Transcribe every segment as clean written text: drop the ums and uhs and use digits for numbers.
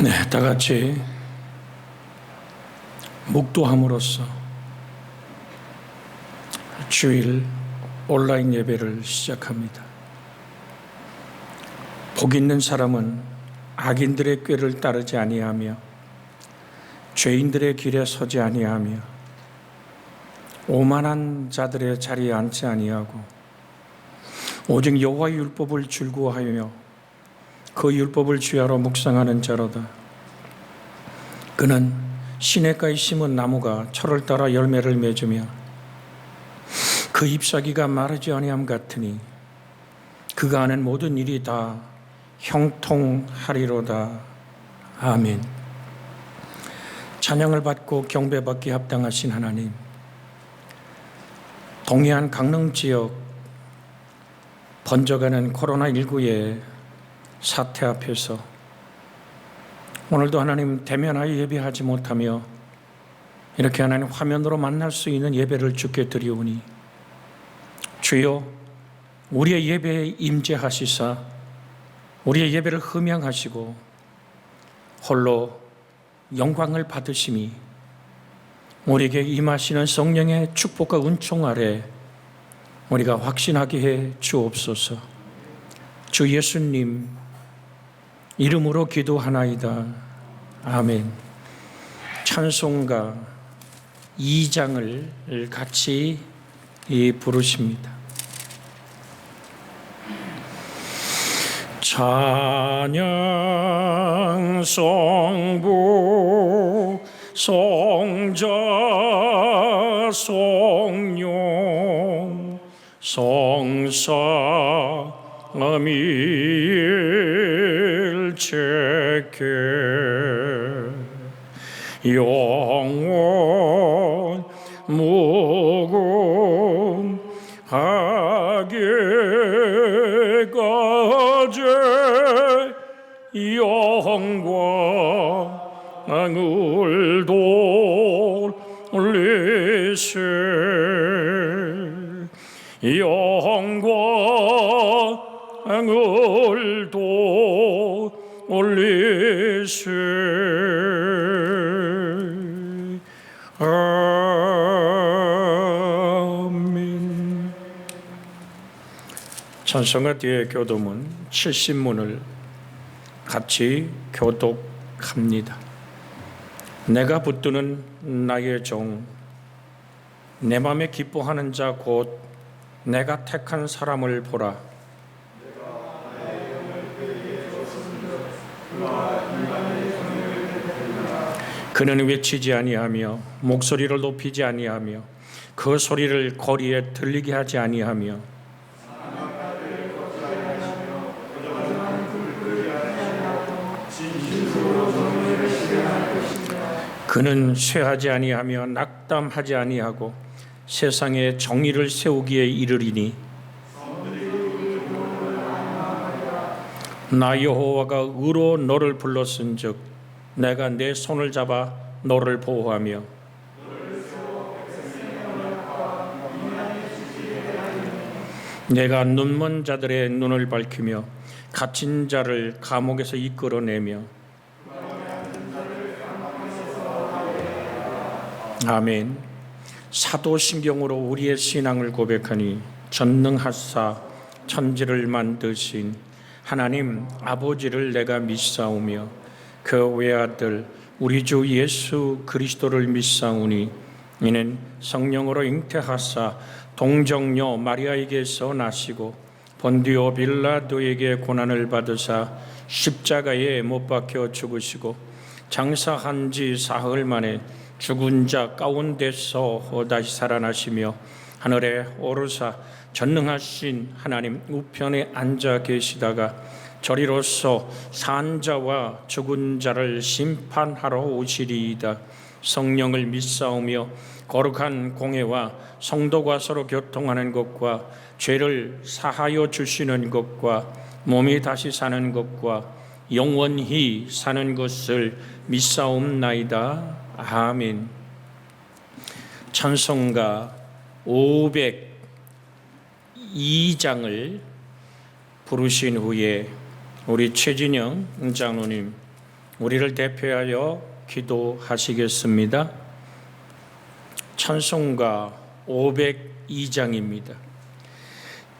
네, 다 같이 묵도함으로써 주일 온라인 예배를 시작합니다. 복 있는 사람은 악인들의 꾀를 따르지 아니하며 죄인들의 길에 서지 아니하며 오만한 자들의 자리에 앉지 아니하고 오직 여호와의 율법을 즐거워하며 그 율법을 주야로 묵상하는 자로다. 그는 시냇가에 심은 나무가 철을 따라 열매를 맺으며 그 잎사귀가 마르지 아니함 같으니 그가 하는 모든 일이 다 형통하리로다. 아멘. 찬양을 받고 경배받기 합당하신 하나님, 동해안 강릉 지역 번져가는 코로나19의 사태 앞에서 오늘도 하나님 대면하여 예배하지 못하며 이렇게 하나님 화면으로 만날 수 있는 예배를 주께 드리오니 주여, 우리의 예배에 임재하시사 우리의 예배를 흠양하시고 홀로 영광을 받으심이 우리에게 임하시는 성령의 축복과 은총 아래 우리가 확신하게 해 주옵소서. 주 예수님 이름으로 기도하나이다. 아멘. 찬송가 2장을 같이 부르십니다. 찬양 성부 성자 성령 성사 일체계 영원 무궁하게 가제 영광을 돌리세 영광을 돌리세. 아멘. 찬송가 뒤에 교도문 70문을 같이 교독합니다. 내가 붙드는 나의 종, 내 맘에 기뻐하는 자 곧 내가 택한 사람을 보라. 그는 외치지 아니하며 목소리를 높이지 아니하며 그 소리를 거리에 들리게 하지 아니하며 그는 쇠하지 아니하며 낙담하지 아니하고 세상에 정의를 세우기에 이르리니 나 여호와가 의로 너를 불렀은즉 내가 내 손을 잡아 너를 보호하며 내가 눈먼 자들의 눈을 밝히며 갇힌 자를 감옥에서 이끌어내며 아멘. 사도신경으로 우리의 신앙을 고백하니 전능하사 천지를 만드신 하나님 아버지를 내가 믿사오며 그 외아들 우리 주 예수 그리스도를 믿사오니 이는 성령으로 잉태하사 동정녀 마리아에게서 나시고 본디오 빌라도에게 고난을 받으사 십자가에 못 박혀 죽으시고 장사한 지 사흘 만에 죽은 자 가운데서 다시 살아나시며 하늘에 오르사 전능하신 하나님 우편에 앉아 계시다가 저리로서 산 자와 죽은 자를 심판하러 오시리이다. 성령을 믿사오며 거룩한 공회와 성도가 서로 교통하는 것과 죄를 사하여 주시는 것과 몸이 다시 사는 것과 영원히 사는 것을 믿사옵나이다. 아멘. 찬송가 502장을 부르신 후에 우리 최진영 장로님 우리를 대표하여 기도하시겠습니다. 찬송가 502장입니다.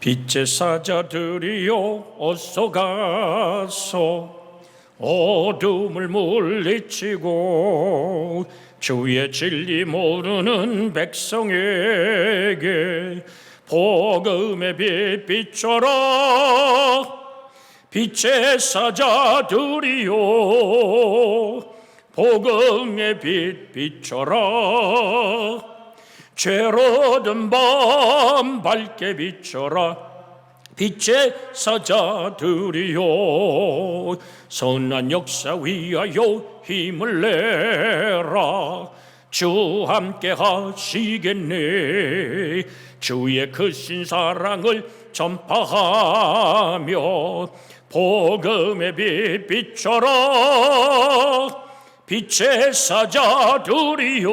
빛의 사자들이여 어서 가서 어둠을 물리치고 주의 진리 모르는 백성에게 복음의 빛 비춰라. 빛의 사자들이여 복음의 빛 비춰라. 죄로 든 밤 밝게 비춰라. 빛의 사자들이여 선한 역사 위하여 힘을 내라. 주 함께 하시겠네. 주의 크신 사랑을 전파하며 복음의 빛 비춰라. 빛의 사자들이여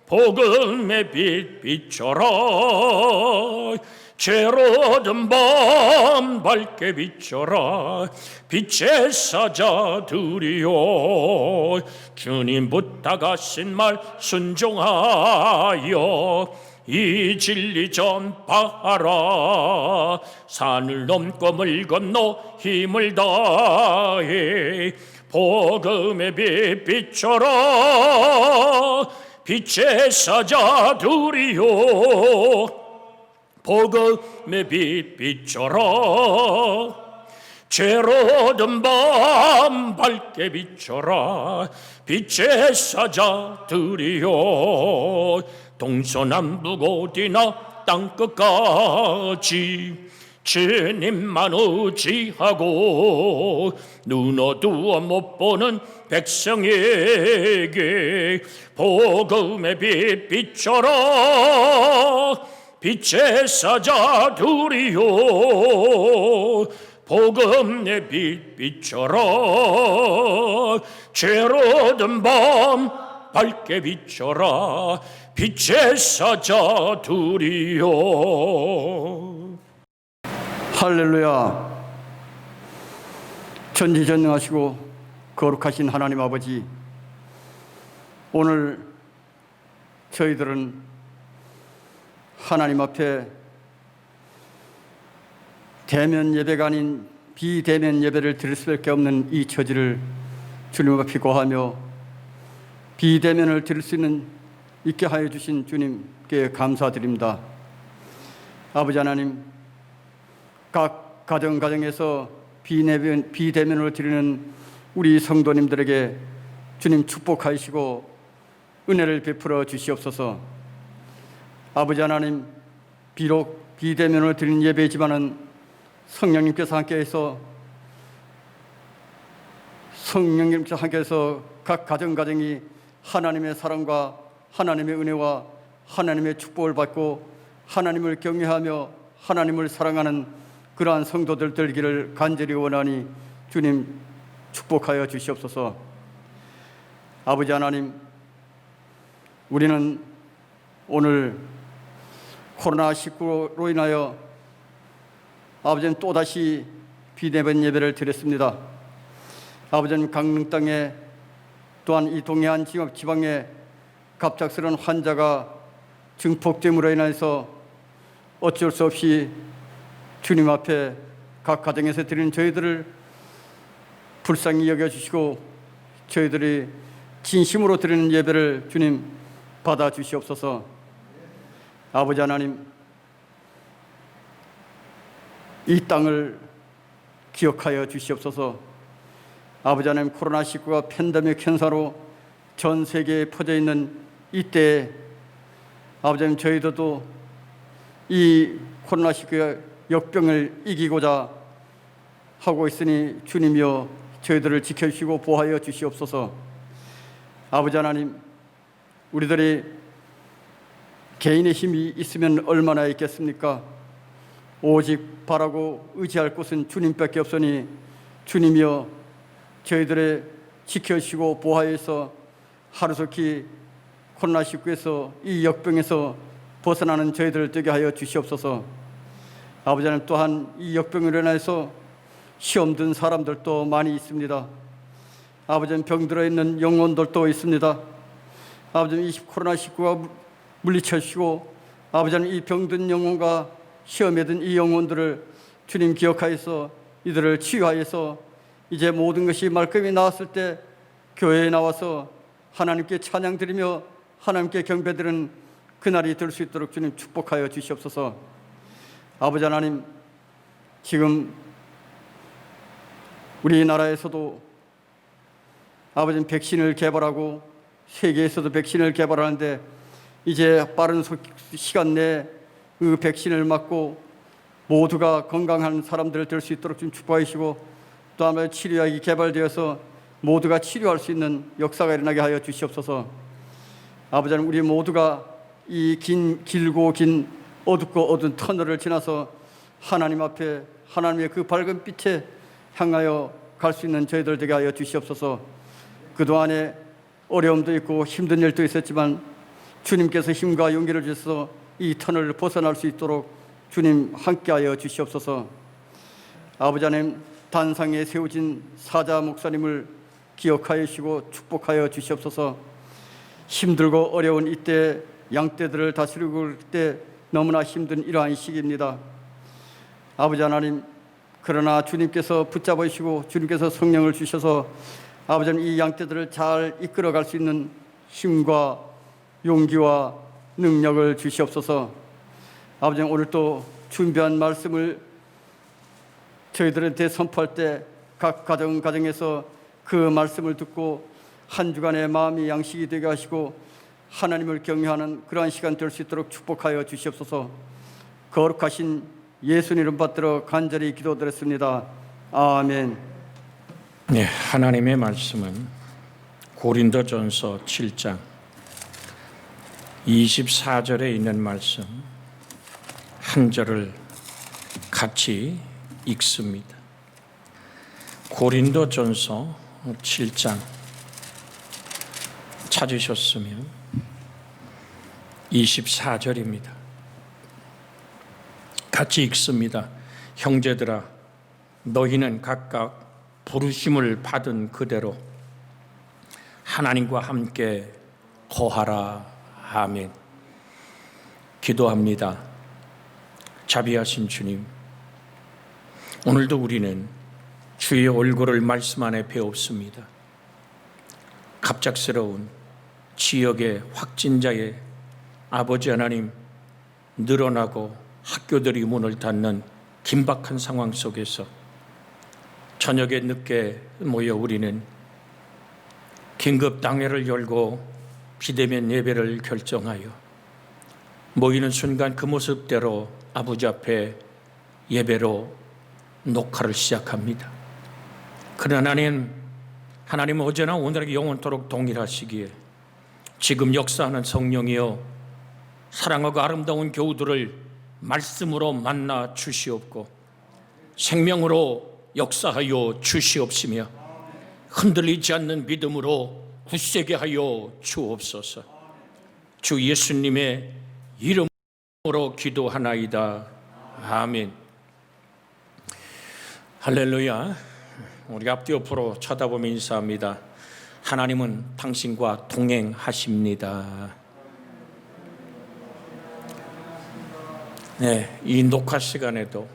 복음의 빛 비춰라. 죄로 든 밤 밝게 비춰라. 빛의 사자들이여 주님 부탁하신 말 순종하여 이 진리 전파하라. 산을 넘고 물 건너 힘을 다해 복음의 빛 비춰라. 빛의 사자들이여 복음의 빛 비춰라. 죄로 든 밤 밝게 비춰라. 빛의 사자들이여 동서남북 어디나 땅끝까지 주님만 의지하고 눈 어두워 못 보는 백성에게 복음의 빛 비춰라. 빛의 사자들이여 복음의 빛 비춰라. 죄로 든 밤 밝게 비춰라. 빛의 사자들이여. 할렐루야. 전지전능하시고 거룩하신 하나님 아버지, 오늘 저희들은 하나님 앞에 대면 예배가 아닌 비대면 예배를 드릴 수밖에 없는 이 처지를 주님 앞에 고하며 비대면을 드릴 수 있게 하여 주신 주님께 감사드립니다. 아버지 하나님, 각 가정에서 비대면을 드리는 우리 성도님들에게 주님 축복하시고 은혜를 베풀어 주시옵소서. 아버지 하나님, 비록 비대면을 드리는 예배이지만은 성령님께서 함께해서 각 가정이 하나님의 사랑과 하나님의 은혜와 하나님의 축복을 받고 하나님을 경외하며 하나님을 사랑하는 그러한 성도들 되기를 간절히 원하니 주님 축복하여 주시옵소서. 아버지 하나님, 우리는 오늘 코로나19로 인하여 아버지는 또다시 비대면 예배를 드렸습니다. 아버지는 강릉 땅에 또한 이 동해안 지방에 갑작스러운 환자가 증폭됨으로 인해서 어쩔 수 없이 주님 앞에 각 가정에서 드리는 저희들을 불쌍히 여겨주시고 저희들이 진심으로 드리는 예배를 주님 받아주시옵소서. 아버지 하나님, 이 땅을 기억하여 주시옵소서. 아버지 하나님, 코로나19가 팬데믹 현상으로 전 세계에 퍼져 있는 이때에 아버지 하나님, 저희들도 이 코로나19의 역병을 이기고자 하고 있으니 주님이여 저희들을 지켜주시고 보호하여 주시옵소서. 아버지 하나님, 우리들이 개인의 힘이 있으면 얼마나 있겠습니까? 오직 바라고 의지할 곳은 주님밖에 없으니 주님이여 저희들의 지켜주시고 보호하여서 하루속히 코로나19에서 이 역병에서 벗어나는 저희들을 되게 하여 주시옵소서. 아버지 하나님, 또한 이 역병으로 인해서 시험 든 사람들도 많이 있습니다. 아버지는 병들어 있는 영혼들도 있습니다. 아버지는 코로나19가 물리쳐주시고 아버지는 이 병든 영혼과 시험에 든 이 영혼들을 주님 기억하여서 이들을 치유하여서 이제 모든 것이 말끔히 나왔을 때 교회에 나와서 하나님께 찬양드리며 하나님께 경배드리는 그날이 될 수 있도록 주님 축복하여 주시옵소서. 아버지 하나님, 지금 우리나라에서도 아버지는 백신을 개발하고 세계에서도 백신을 개발하는데 이제 빠른 시간 내에 그 백신을 맞고 모두가 건강한 사람들 될 수 있도록 좀 축복하시고 또 아마 치료약이 개발되어서 모두가 치료할 수 있는 역사가 일어나게 하여 주시옵소서. 아버지 하나님, 우리 모두가 이 길고 긴 어둡고 어두운 터널을 지나서 하나님 앞에 하나님의 그 밝은 빛에 향하여 갈 수 있는 저희들 되게 하여 주시옵소서. 그동안에 어려움도 있고 힘든 일도 있었지만 주님께서 힘과 용기를 주셔서 이 터널을 벗어날 수 있도록 주님 함께하여 주시옵소서. 아버지 하나님, 단상에 세워진 사자 목사님을 기억하여 주시고 축복하여 주시옵소서. 힘들고 어려운 이때 양떼들을 다스리고 있을 때 너무나 힘든 이러한 시기입니다. 아버지 하나님, 그러나 주님께서 붙잡으시고 주님께서 성령을 주셔서 아버지 하나님, 이 양떼들을 잘 이끌어갈 수 있는 힘과 용기와 능력을 주시옵소서. 아버지 하나님, 오늘 또 준비한 말씀을 저희들한테 선포할 때 각 가정에서 그 말씀을 듣고 한 주간의 마음이 양식이 되게 하시고 하나님을 경외하는 그러한 시간 될 수 있도록 축복하여 주시옵소서. 거룩하신 예수님 이름 받들어 간절히 기도드렸습니다. 아멘. 네, 하나님의 말씀은 고린도전서 7장 24절에 있는 말씀 한 절을 같이 읽습니다. 고린도전서 7장 찾으셨으면 24절입니다. 같이 읽습니다. 형제들아, 너희는 각각 부르심을 받은 그대로 하나님과 함께 거하라. 아멘. 기도합니다. 자비하신 주님, 오늘도 우리는 주의 얼굴을 말씀 안에 배웠습니다. 갑작스러운 지역의 확진자의 아버지 하나님, 늘어나고 학교들이 문을 닫는 긴박한 상황 속에서 저녁에 늦게 모여 우리는 긴급 당회를 열고 비대면 예배를 결정하여 모이는 순간 그 모습대로 아버지 앞에 예배로 녹화를 시작합니다. 그러나 하나님 어제나 오늘에게 영원토록 동일하시기에 지금 역사하는 성령이여 사랑하고 아름다운 교우들을 말씀으로 만나 주시옵고 생명으로 역사하여 주시옵시며 흔들리지 않는 믿음으로 굳세게 하여 주옵소서. 주 예수님의 이름으로 기도하나이다. 아멘. 할렐루야. 우리 앞뒤 옆으로 쳐다보며 인사합니다. 하나님은 당신과 동행하십니다. 네, 이 녹화 시간에도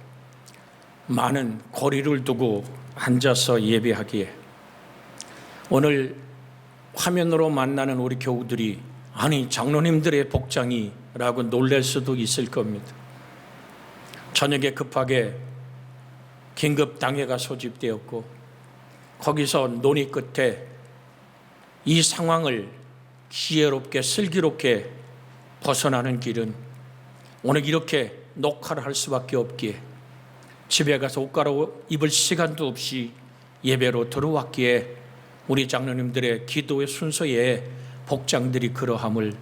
많은 거리를 두고 앉아서 예배하기에 오늘 화면으로 만나는 우리 교우들이 아니 장로님들의 복장이라고 놀랄 수도 있을 겁니다. 저녁에 급하게 긴급 당회가 소집되었고 거기서 논의 끝에 이 상황을 지혜롭게 슬기롭게 벗어나는 길은 오늘 이렇게 녹화를 할 수밖에 없기에 집에 가서 옷 갈아입을 시간도 없이 예배로 들어왔기에 우리 장로님들의 기도의 순서에 복장들이 그러함을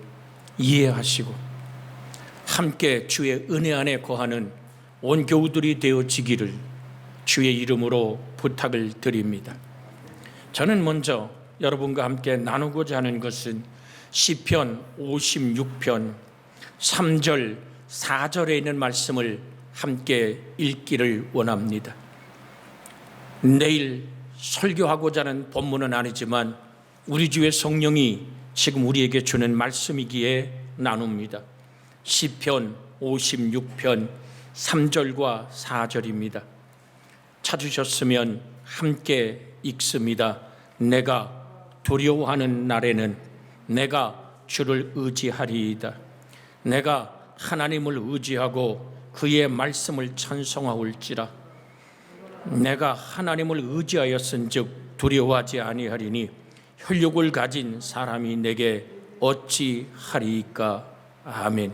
이해하시고 함께 주의 은혜 안에 거하는 온 교우들이 되어지기를 주의 이름으로 부탁을 드립니다. 저는 먼저 여러분과 함께 나누고자 하는 것은 시편 56편 3절 4절에 있는 말씀을 함께 읽기를 원합니다. 내일 설교하고자 하는 본문은 아니지만 우리 주의 성령이 지금 우리에게 주는 말씀이기에 나눕니다. 시편 56편 3절과 4절입니다. 찾으셨으면 함께 읽습니다. 내가 두려워하는 날에는 내가 주를 의지하리이다. 내가 하나님을 의지하고 그의 말씀을 찬송하올지라. 내가 하나님을 의지하였은즉 두려워하지 아니하리니 혈육을 가진 사람이 내게 어찌하리이까. 아멘.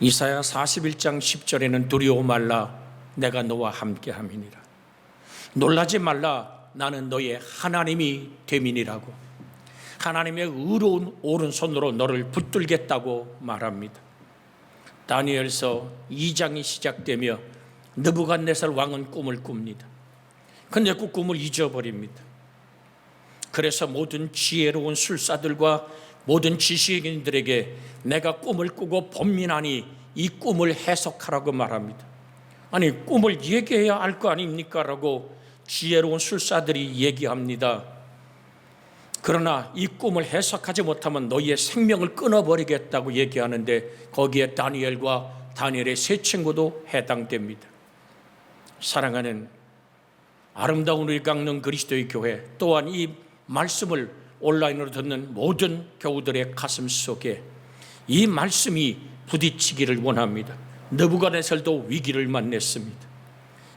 이사야 41장 10절에는 두려워 말라 내가 너와 함께 함이니라. 놀라지 말라 나는 너의 하나님이 됨이니라고. 하나님의 의로운 오른손으로 너를 붙들겠다고 말합니다. 다니엘서 2장이 시작되며 느부갓네살 왕은 꿈을 꿉니다. 근데 그 꿈을 잊어버립니다. 그래서 모든 지혜로운 술사들과 모든 지식인들에게 내가 꿈을 꾸고 번민하니 이 꿈을 해석하라고 말합니다. 아니, 꿈을 얘기해야 알 거 아닙니까? 라고 지혜로운 술사들이 얘기합니다. 그러나 이 꿈을 해석하지 못하면 너희의 생명을 끊어버리겠다고 얘기하는데 거기에 다니엘과 다니엘의 세 친구도 해당됩니다. 사랑하는 아름다운 우리 강릉 그리스도의 교회, 또한 이 말씀을 온라인으로 듣는 모든 교우들의 가슴 속에 이 말씀이 부딪히기를 원합니다. 느부갓네살도 위기를 만났습니다.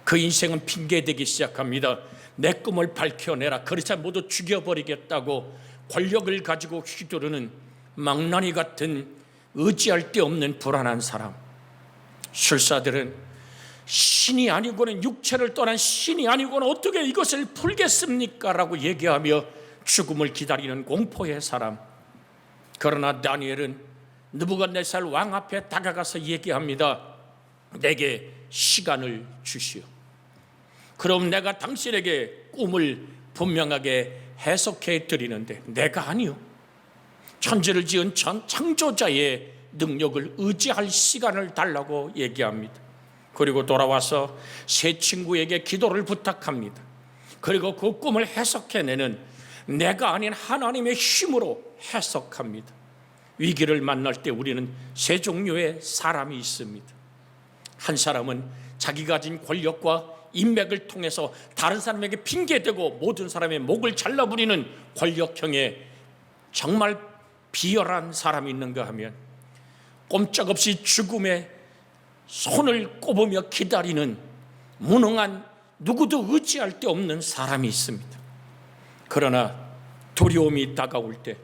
그 인생은 핑계대기 시작합니다. 내 꿈을 밝혀내라. 그래서 모두 죽여버리겠다고 권력을 가지고 휘두르는 망나니 같은 의지할 데 없는 불안한 사람. 술사들은 신이 아니고는, 육체를 떠난 신이 아니고는 어떻게 이것을 풀겠습니까? 라고 얘기하며 죽음을 기다리는 공포의 사람. 그러나 다니엘은 느부갓네살 왕 앞에 다가가서 얘기합니다. 내게 시간을 주시오. 그럼 내가 당신에게 꿈을 분명하게 해석해 드리는데 내가 아니요, 천지를 지은 창조자의 능력을 의지할 시간을 달라고 얘기합니다. 그리고 돌아와서 세 친구에게 기도를 부탁합니다. 그리고 그 꿈을 해석해내는 내가 아닌 하나님의 힘으로 해석합니다. 위기를 만날 때 우리는 세 종류의 사람이 있습니다. 한 사람은 자기 가진 권력과 인맥을 통해서 다른 사람에게 핑계대고 모든 사람의 목을 잘라버리는 권력형의 정말 비열한 사람이 있는가 하면 꼼짝없이 죽음의 손을 꼽으며 기다리는 무능한, 누구도 의지할 데 없는 사람이 있습니다. 그러나 두려움이 다가올 때,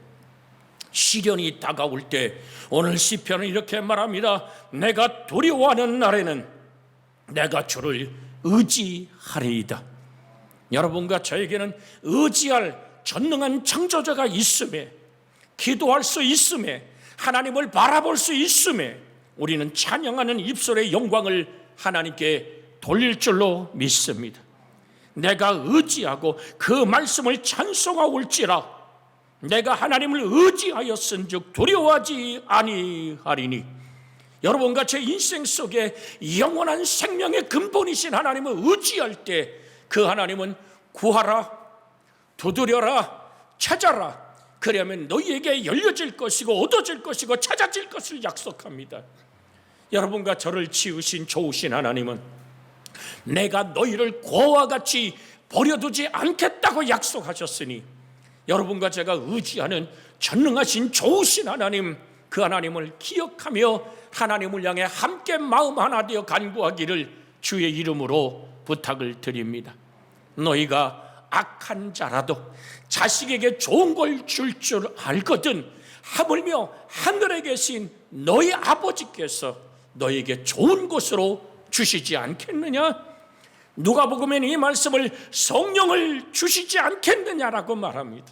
시련이 다가올 때 오늘 시편은 이렇게 말합니다. 내가 두려워하는 날에는 내가 주를 의지하리이다. 여러분과 저에게는 의지할 전능한 창조자가 있음에, 기도할 수 있음에, 하나님을 바라볼 수 있음에 우리는 찬양하는 입술의 영광을 하나님께 돌릴 줄로 믿습니다. 내가 의지하고 그 말씀을 찬송하올지라. 내가 하나님을 의지하였은즉 두려워하지 아니하리니. 여러분과 제 인생 속에 영원한 생명의 근본이신 하나님을 의지할 때 그 하나님은 구하라, 두드려라, 찾아라. 그러면 너희에게 열려질 것이고 얻어질 것이고 찾아질 것을 약속합니다. 여러분과 저를 지으신 좋으신 하나님은 내가 너희를 고와 같이 버려두지 않겠다고 약속하셨으니 여러분과 제가 의지하는 전능하신 좋으신 하나님, 그 하나님을 기억하며 하나님을 향해 함께 마음 하나 되어 간구하기를 주의 이름으로 부탁을 드립니다. 너희가 악한 자라도 자식에게 좋은 걸 줄 줄 알거든 하물며 하늘에 계신 너희 아버지께서 너희에게 좋은 것으로 주시지 않겠느냐? 누가복음에는 이 말씀을 성령을 주시지 않겠느냐라고 말합니다.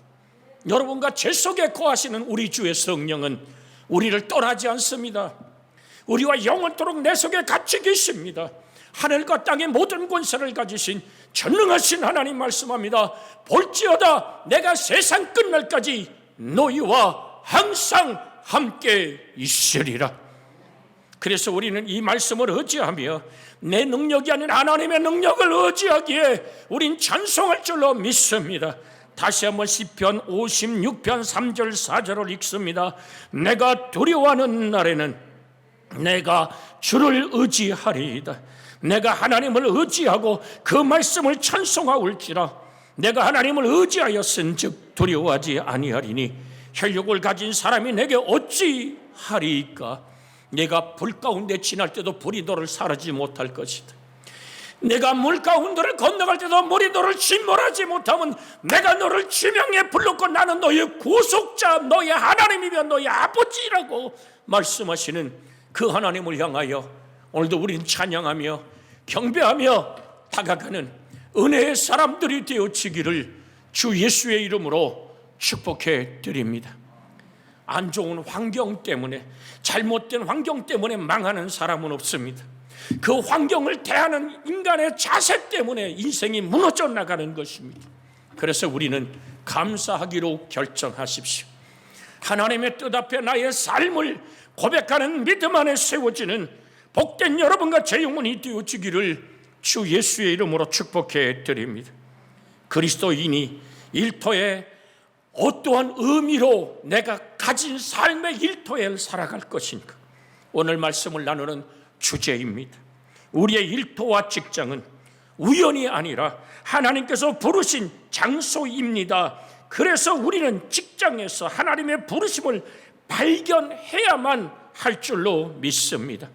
여러분과 제 속에 거하시는 우리 주의 성령은 우리를 떠나지 않습니다. 우리와 영원토록 내 속에 같이 계십니다. 하늘과 땅의 모든 권세를 가지신 전능하신 하나님 말씀합니다. 볼지어다 내가 세상 끝날까지 너희와 항상 함께 있으리라. 그래서 우리는 이 말씀을 의지하며 내 능력이 아닌 하나님의 능력을 의지하기에 우린 찬송할 줄로 믿습니다. 다시 한번 시편 56편 3절 4절을 읽습니다. 내가 두려워하는 날에는 내가 주를 의지하리이다. 내가 하나님을 의지하고 그 말씀을 찬송하올지라. 내가 하나님을 의지하였은즉 두려워하지 아니하리니 혈육을 가진 사람이 내게 어찌 하리이까. 내가 불 가운데 지날 때도 불이 너를 사르지 못할 것이다. 내가 물 가운데를 건너갈 때도 물이 너를 침몰하지 못하면 내가 너를 지명에 불렀고 나는 너의 구속자 너의 하나님이며 너의 아버지라고 말씀하시는 그 하나님을 향하여 오늘도 우린 찬양하며 경배하며 다가가는 은혜의 사람들이 되어지기를 주 예수의 이름으로 축복해 드립니다. 안 좋은 환경 때문에, 잘못된 환경 때문에 망하는 사람은 없습니다. 그 환경을 대하는 인간의 자세 때문에 인생이 무너져 나가는 것입니다. 그래서 우리는 감사하기로 결정하십시오. 하나님의 뜻 앞에 나의 삶을 고백하는 믿음 안에 세워지는 복된 여러분과 제 영혼이 되어지기를 주 예수의 이름으로 축복해 드립니다. 그리스도인이 일터에 어떠한 의미로 내가 가진 삶의 일터에 살아갈 것인가, 오늘 말씀을 나누는 주제입니다. 우리의 일터와 직장은 우연이 아니라 하나님께서 부르신 장소입니다. 그래서 우리는 직장에서 하나님의 부르심을 발견해야만 할 줄로 믿습니다.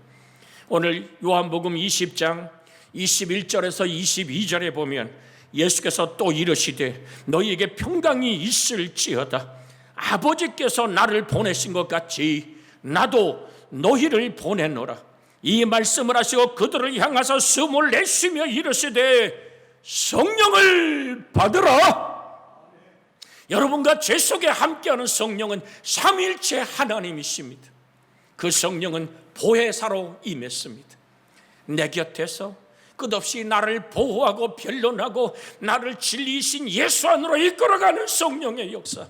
오늘 요한복음 20장 21절에서 22절에 보면 예수께서 또 이르시되 너희에게 평강이 있을지어다. 아버지께서 나를 보내신 것 같이 나도 너희를 보내노라. 이 말씀을 하시고 그들을 향하사 숨을 내쉬며 이르시되 성령을 받으라. 여러분과 제 속에 함께하는 성령은 삼위일체 하나님이십니다. 그 성령은 보혜사로 임했습니다. 내 곁에서 끝없이 나를 보호하고 변론하고 나를 진리이신 예수 안으로 이끌어가는 성령의 역사,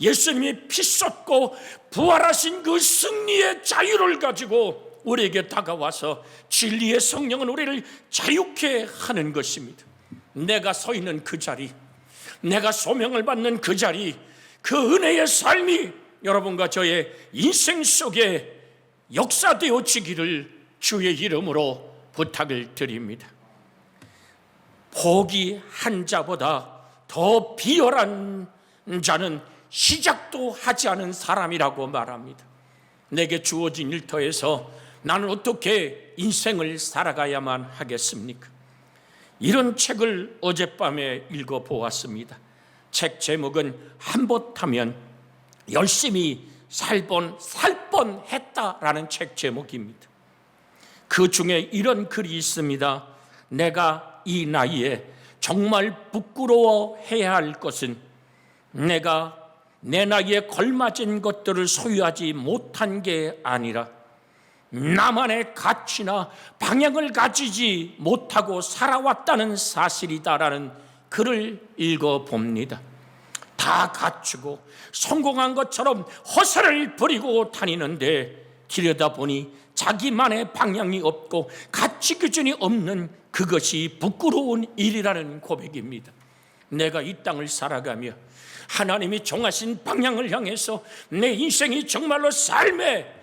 예수님이 피 쏟고 부활하신 그 승리의 자유를 가지고 우리에게 다가와서 진리의 성령은 우리를 자유케 하는 것입니다. 내가 서 있는 그 자리, 내가 소명을 받는 그 자리, 그 은혜의 삶이 여러분과 저의 인생 속에 역사되어지기를 주의 이름으로 부탁을 드립니다. 포기 한 자보다 더 비열한 자는 시작도 하지 않은 사람이라고 말합니다. 내게 주어진 일터에서 나는 어떻게 인생을 살아가야만 하겠습니까? 이런 책을 어젯밤에 읽어보았습니다. 책 제목은 한봇하면 열심히 살 뻔했다라는 책 제목입니다. 그 중에 이런 글이 있습니다. 내가 이 나이에 정말 부끄러워해야 할 것은 내가 내 나이에 걸맞은 것들을 소유하지 못한 게 아니라 나만의 가치나 방향을 가지지 못하고 살아왔다는 사실이다라는 글을 읽어봅니다. 다 갖추고 성공한 것처럼 허세를 부리고 다니는데 들여다보니 자기만의 방향이 없고 가치 기준이 없는 그것이 부끄러운 일이라는 고백입니다. 내가 이 땅을 살아가며 하나님이 정하신 방향을 향해서 내 인생이 정말로 삶의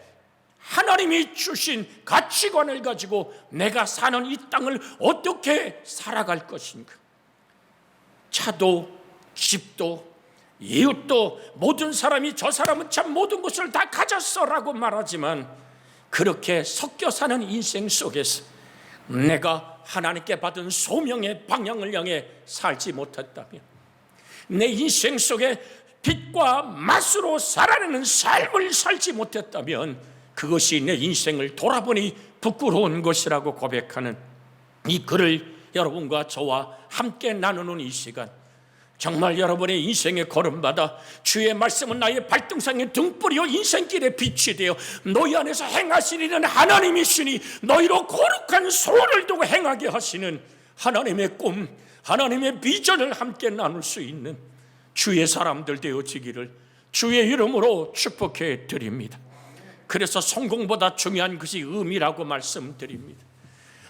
하나님이 주신 가치관을 가지고 내가 사는 이 땅을 어떻게 살아갈 것인가. 차도 집도 이웃도 모든 사람이 저 사람은 참 모든 것을 다 가졌어라고 말하지만 그렇게 섞여 사는 인생 속에서 내가 하나님께 받은 소명의 방향을 향해 살지 못했다면, 내 인생 속에 빛과 맛으로 살아내는 삶을 살지 못했다면 그것이 내 인생을 돌아보니 부끄러운 것이라고 고백하는 이 글을 여러분과 저와 함께 나누는 이 시간, 정말 여러분의 인생의 걸음마다 주의 말씀은 나의 발등상의 등불이요 인생길의 빛이 되어 너희 안에서 행하시리는 하나님이시니 너희로 거룩한 소원을 두고 행하게 하시는 하나님의 꿈, 하나님의 비전을 함께 나눌 수 있는 주의 사람들 되어지기를 주의 이름으로 축복해 드립니다. 그래서 성공보다 중요한 것이 의미라고 말씀드립니다.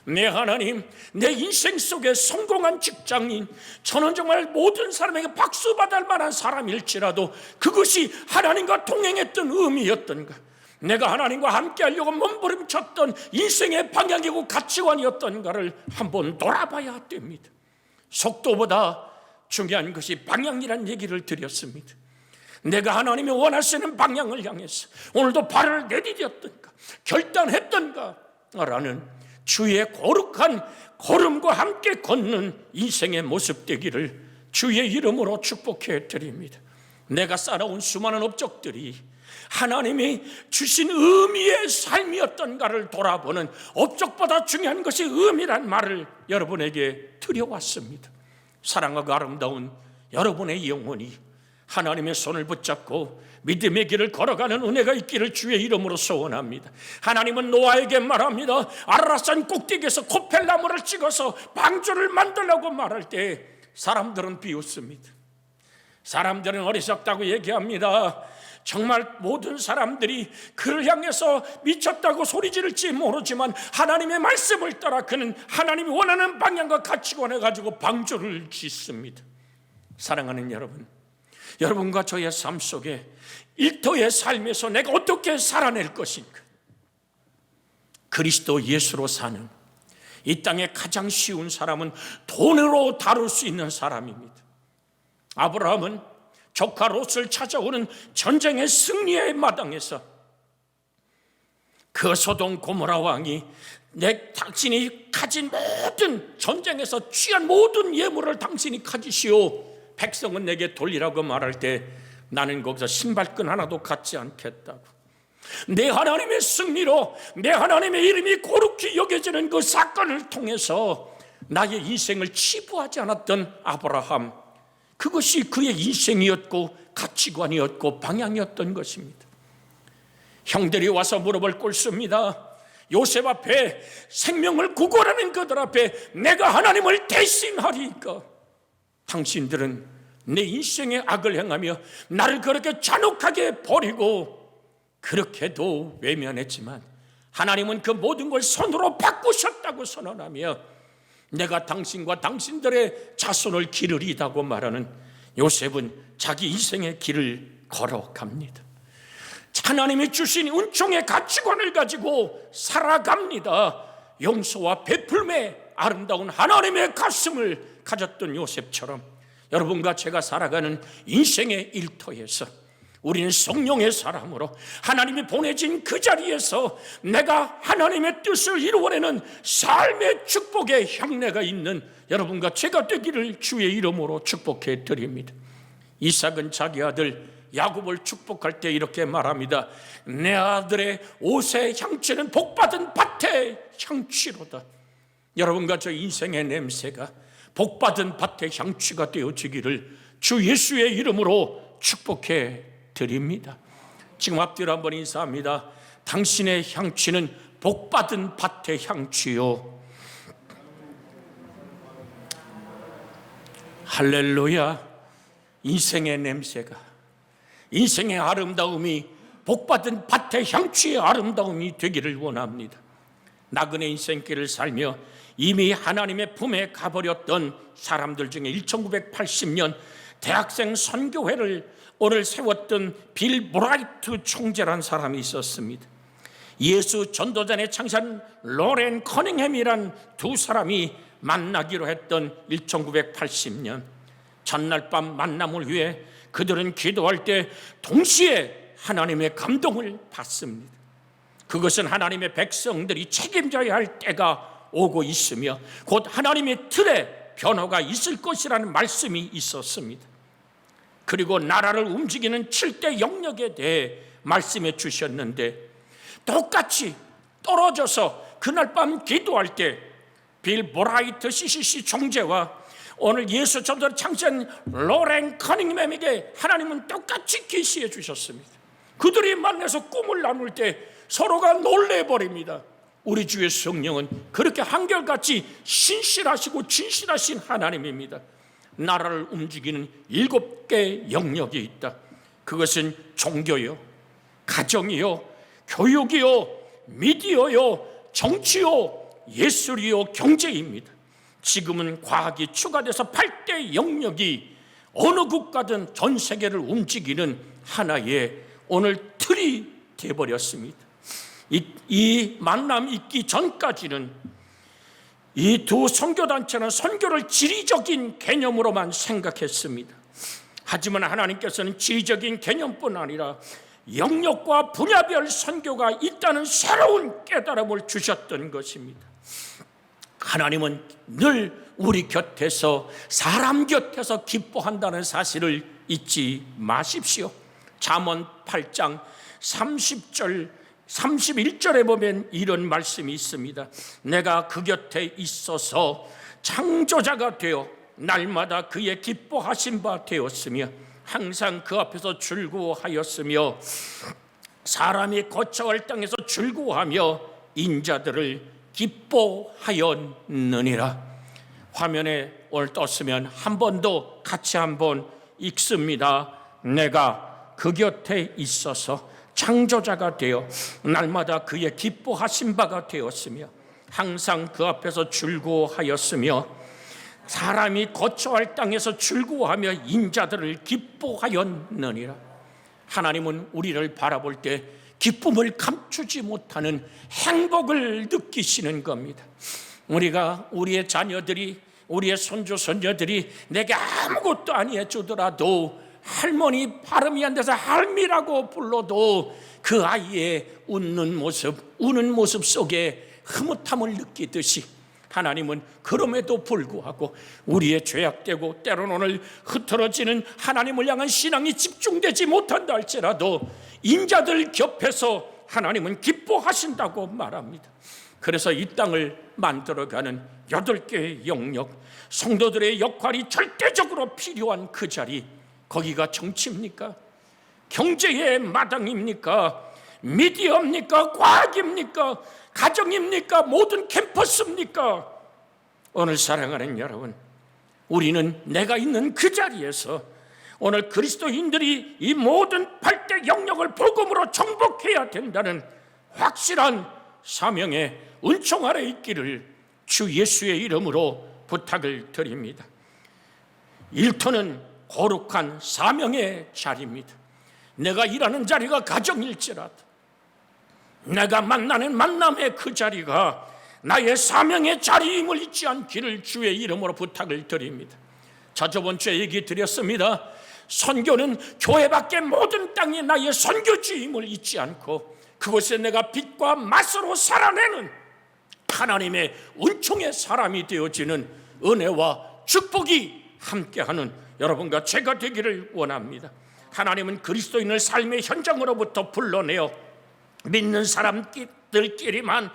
내 하나님, 내 인생 속에 성공한 직장인, 저는 정말 모든 사람에게 박수받을 만한 사람일지라도 그것이 하나님과 동행했던 의미였던가, 내가 하나님과 함께 하려고 몸부림쳤던 인생의 방향이고 가치관이었던가를 한번 돌아봐야 됩니다. 속도보다 중요한 것이 방향이라는 얘기를 드렸습니다. 내가 하나님이 원하시는 방향을 향해서 오늘도 발을 내디뎠던가 결단했던가 라는 주의 거룩한 걸음과 함께 걷는 인생의 모습 되기를 주의 이름으로 축복해 드립니다. 내가 살아온 수많은 업적들이 하나님이 주신 의미의 삶이었던가를 돌아보는, 업적보다 중요한 것이 의미란 말을 여러분에게 드려왔습니다. 사랑하고 아름다운 여러분의 영혼이 하나님의 손을 붙잡고 믿음의 길을 걸어가는 은혜가 있기를 주의 이름으로 소원합니다. 하나님은 노아에게 말합니다. 아라산 꼭대기에서 코펠나무를 찍어서 방주를 만들라고 말할 때 사람들은 비웃습니다. 사람들은 어리석다고 얘기합니다. 정말 모든 사람들이 그를 향해서 미쳤다고 소리 지를지 모르지만 하나님의 말씀을 따라 그는 하나님이 원하는 방향과 가치관을 가지고 방주를 짓습니다. 사랑하는 여러분, 여러분과 저의 삶 속에 일터의 삶에서 내가 어떻게 살아낼 것인가? 그리스도 예수로 사는 이 땅의 가장 쉬운 사람은 돈으로 다룰 수 있는 사람입니다. 아브라함은 조카 롯을 찾아오는 전쟁의 승리의 마당에서 그 소돔 고모라 왕이 당신이 가진 모든, 전쟁에서 취한 모든 예물을 당신이 가지시오, 백성은 내게 돌리라고 말할 때 나는 거기서 신발끈 하나도 갖지 않겠다고, 내 하나님의 승리로 내 하나님의 이름이 거룩히 여겨지는 그 사건을 통해서 나의 인생을 치부하지 않았던 아브라함, 그것이 그의 인생이었고 가치관이었고 방향이었던 것입니다. 형들이 와서 무릎을 꿇습니다. 요셉 앞에, 생명을 구걸하는 그들 앞에 내가 하나님을 대신하리까? 당신들은 내 인생의 악을 행하며 나를 그렇게 잔혹하게 버리고 그렇게도 외면했지만 하나님은 그 모든 걸 손으로 바꾸셨다고 선언하며 내가 당신과 당신들의 자손을 기르리다고 말하는 요셉은 자기 인생의 길을 걸어갑니다. 하나님이 주신 은총의 가치관을 가지고 살아갑니다. 용서와 베풀음의 아름다운 하나님의 가슴을 가졌던 요셉처럼 여러분과 제가 살아가는 인생의 일터에서 우리는 성령의 사람으로 하나님이 보내진 그 자리에서 내가 하나님의 뜻을 이루어내는 삶의 축복의 향내가 있는 여러분과 제가 되기를 주의 이름으로 축복해 드립니다. 이삭은 자기 아들 야곱을 축복할 때 이렇게 말합니다. 내 아들의 옷의 향취는 복받은 밭의 향취로다. 여러분과 저 인생의 냄새가 복받은 밭의 향취가 되어지기를 주 예수의 이름으로 축복해 드립니다. 지금 앞뒤로 한번 인사합니다. 당신의 향취는 복받은 밭의 향취요. 할렐루야. 인생의 냄새가, 인생의 아름다움이 복받은 밭의 향취의 아름다움이 되기를 원합니다. 나그네 인생길을 살며 이미 하나님의 품에 가버렸던 사람들 중에 1980년 대학생 선교회를 오늘 세웠던 빌 브라이트 총재란 사람이 있었습니다. 예수 전도단의 창시한 로렌 커닝햄이란 두 사람이 만나기로 했던 1980년 전날 밤 만남을 위해 그들은 기도할 때 동시에 하나님의 감동을 받습니다. 그것은 하나님의 백성들이 책임져야 할 때가 오고 있으며 곧 하나님의 틀에 변화가 있을 것이라는 말씀이 있었습니다. 그리고 나라를 움직이는 7대 영역에 대해 말씀해 주셨는데 똑같이 떨어져서 그날 밤 기도할 때 빌 브라이트 CCC 총재와 오늘 예수 전도를 창시한 로렌 커닝햄에게 하나님은 똑같이 계시해 주셨습니다. 그들이 만나서 꿈을 나눌 때 서로가 놀래버립니다. 우리 주의 성령은 그렇게 한결같이 신실하시고 진실하신 하나님입니다. 나라를 움직이는 7개 영역이 있다. 그것은 종교요, 가정이요, 교육이요, 미디어요, 정치요, 예술이요, 경제입니다. 지금은 과학이 추가돼서 8대 영역이 어느 국가든 전 세계를 움직이는 하나의 오늘 틀이 되어버렸습니다. 이 만남 있기 전까지는 이 두 선교단체는 선교를 지리적인 개념으로만 생각했습니다. 하지만 하나님께서는 지리적인 개념뿐 아니라 영역과 분야별 선교가 있다는 새로운 깨달음을 주셨던 것입니다. 하나님은 늘 우리 곁에서, 사람 곁에서 기뻐한다는 사실을 잊지 마십시오. 잠언 8장 30절 31절에 보면 이런 말씀이 있습니다. 내가 그 곁에 있어서 창조자가 되어 날마다 그의 기뻐하신 바 되었으며 항상 그 앞에서 즐거워하였으며 사람이 거처할 땅에서 즐거워하며 인자들을 기뻐하였느니라. 화면에 오늘 떴으면 한 번 더 같이 한번 읽습니다. 내가 그 곁에 있어서 창조자가 되어 날마다 그의 기뻐하신 바가 되었으며 항상 그 앞에서 즐거워하였으며 사람이 거처할 땅에서 즐거워하며 인자들을 기뻐하였느니라. 하나님은 우리를 바라볼 때 기쁨을 감추지 못하는 행복을 느끼시는 겁니다. 우리의 자녀들이, 우리의 손주 손녀들이 내게 아무것도 아니해 주더라도 할머니 발음이 안 돼서 할미라고 불러도 그 아이의 웃는 모습, 우는 모습 속에 흐뭇함을 느끼듯이 하나님은 그럼에도 불구하고 우리의 죄악되고 때로는 오늘 흐트러지는 하나님을 향한 신앙이 집중되지 못한다 할지라도 인자들 곁에서 하나님은 기뻐하신다고 말합니다. 그래서 이 땅을 만들어가는 8개의 영역, 성도들의 역할이 절대적으로 필요한 그 자리, 거기가 정치입니까? 경제의 마당입니까? 미디어입니까? 과학입니까? 가정입니까? 모든 캠퍼스입니까? 오늘 사랑하는 여러분, 우리는 내가 있는 그 자리에서 오늘 그리스도인들이 이 모든 8대 영역을 복음으로 정복해야 된다는 확실한 사명의 은총 아래 있기를 주 예수의 이름으로 부탁을 드립니다. 일터는 거룩한 사명의 자리입니다. 내가 일하는 자리가 가정일지라도, 내가 만나는 만남의 그 자리가 나의 사명의 자리임을 잊지 않기를 주의 이름으로 부탁을 드립니다. 저번 주에 얘기 드렸습니다. 선교는 교회 밖의 모든 땅이 나의 선교지임을 잊지 않고 그곳에 내가 빛과 맛으로 살아내는 하나님의 은총의 사람이 되어지는 은혜와 축복이 함께하는 여러분과 제가 되기를 원합니다. 하나님은 그리스도인을 삶의 현장으로부터 불러내어 믿는 사람들끼리만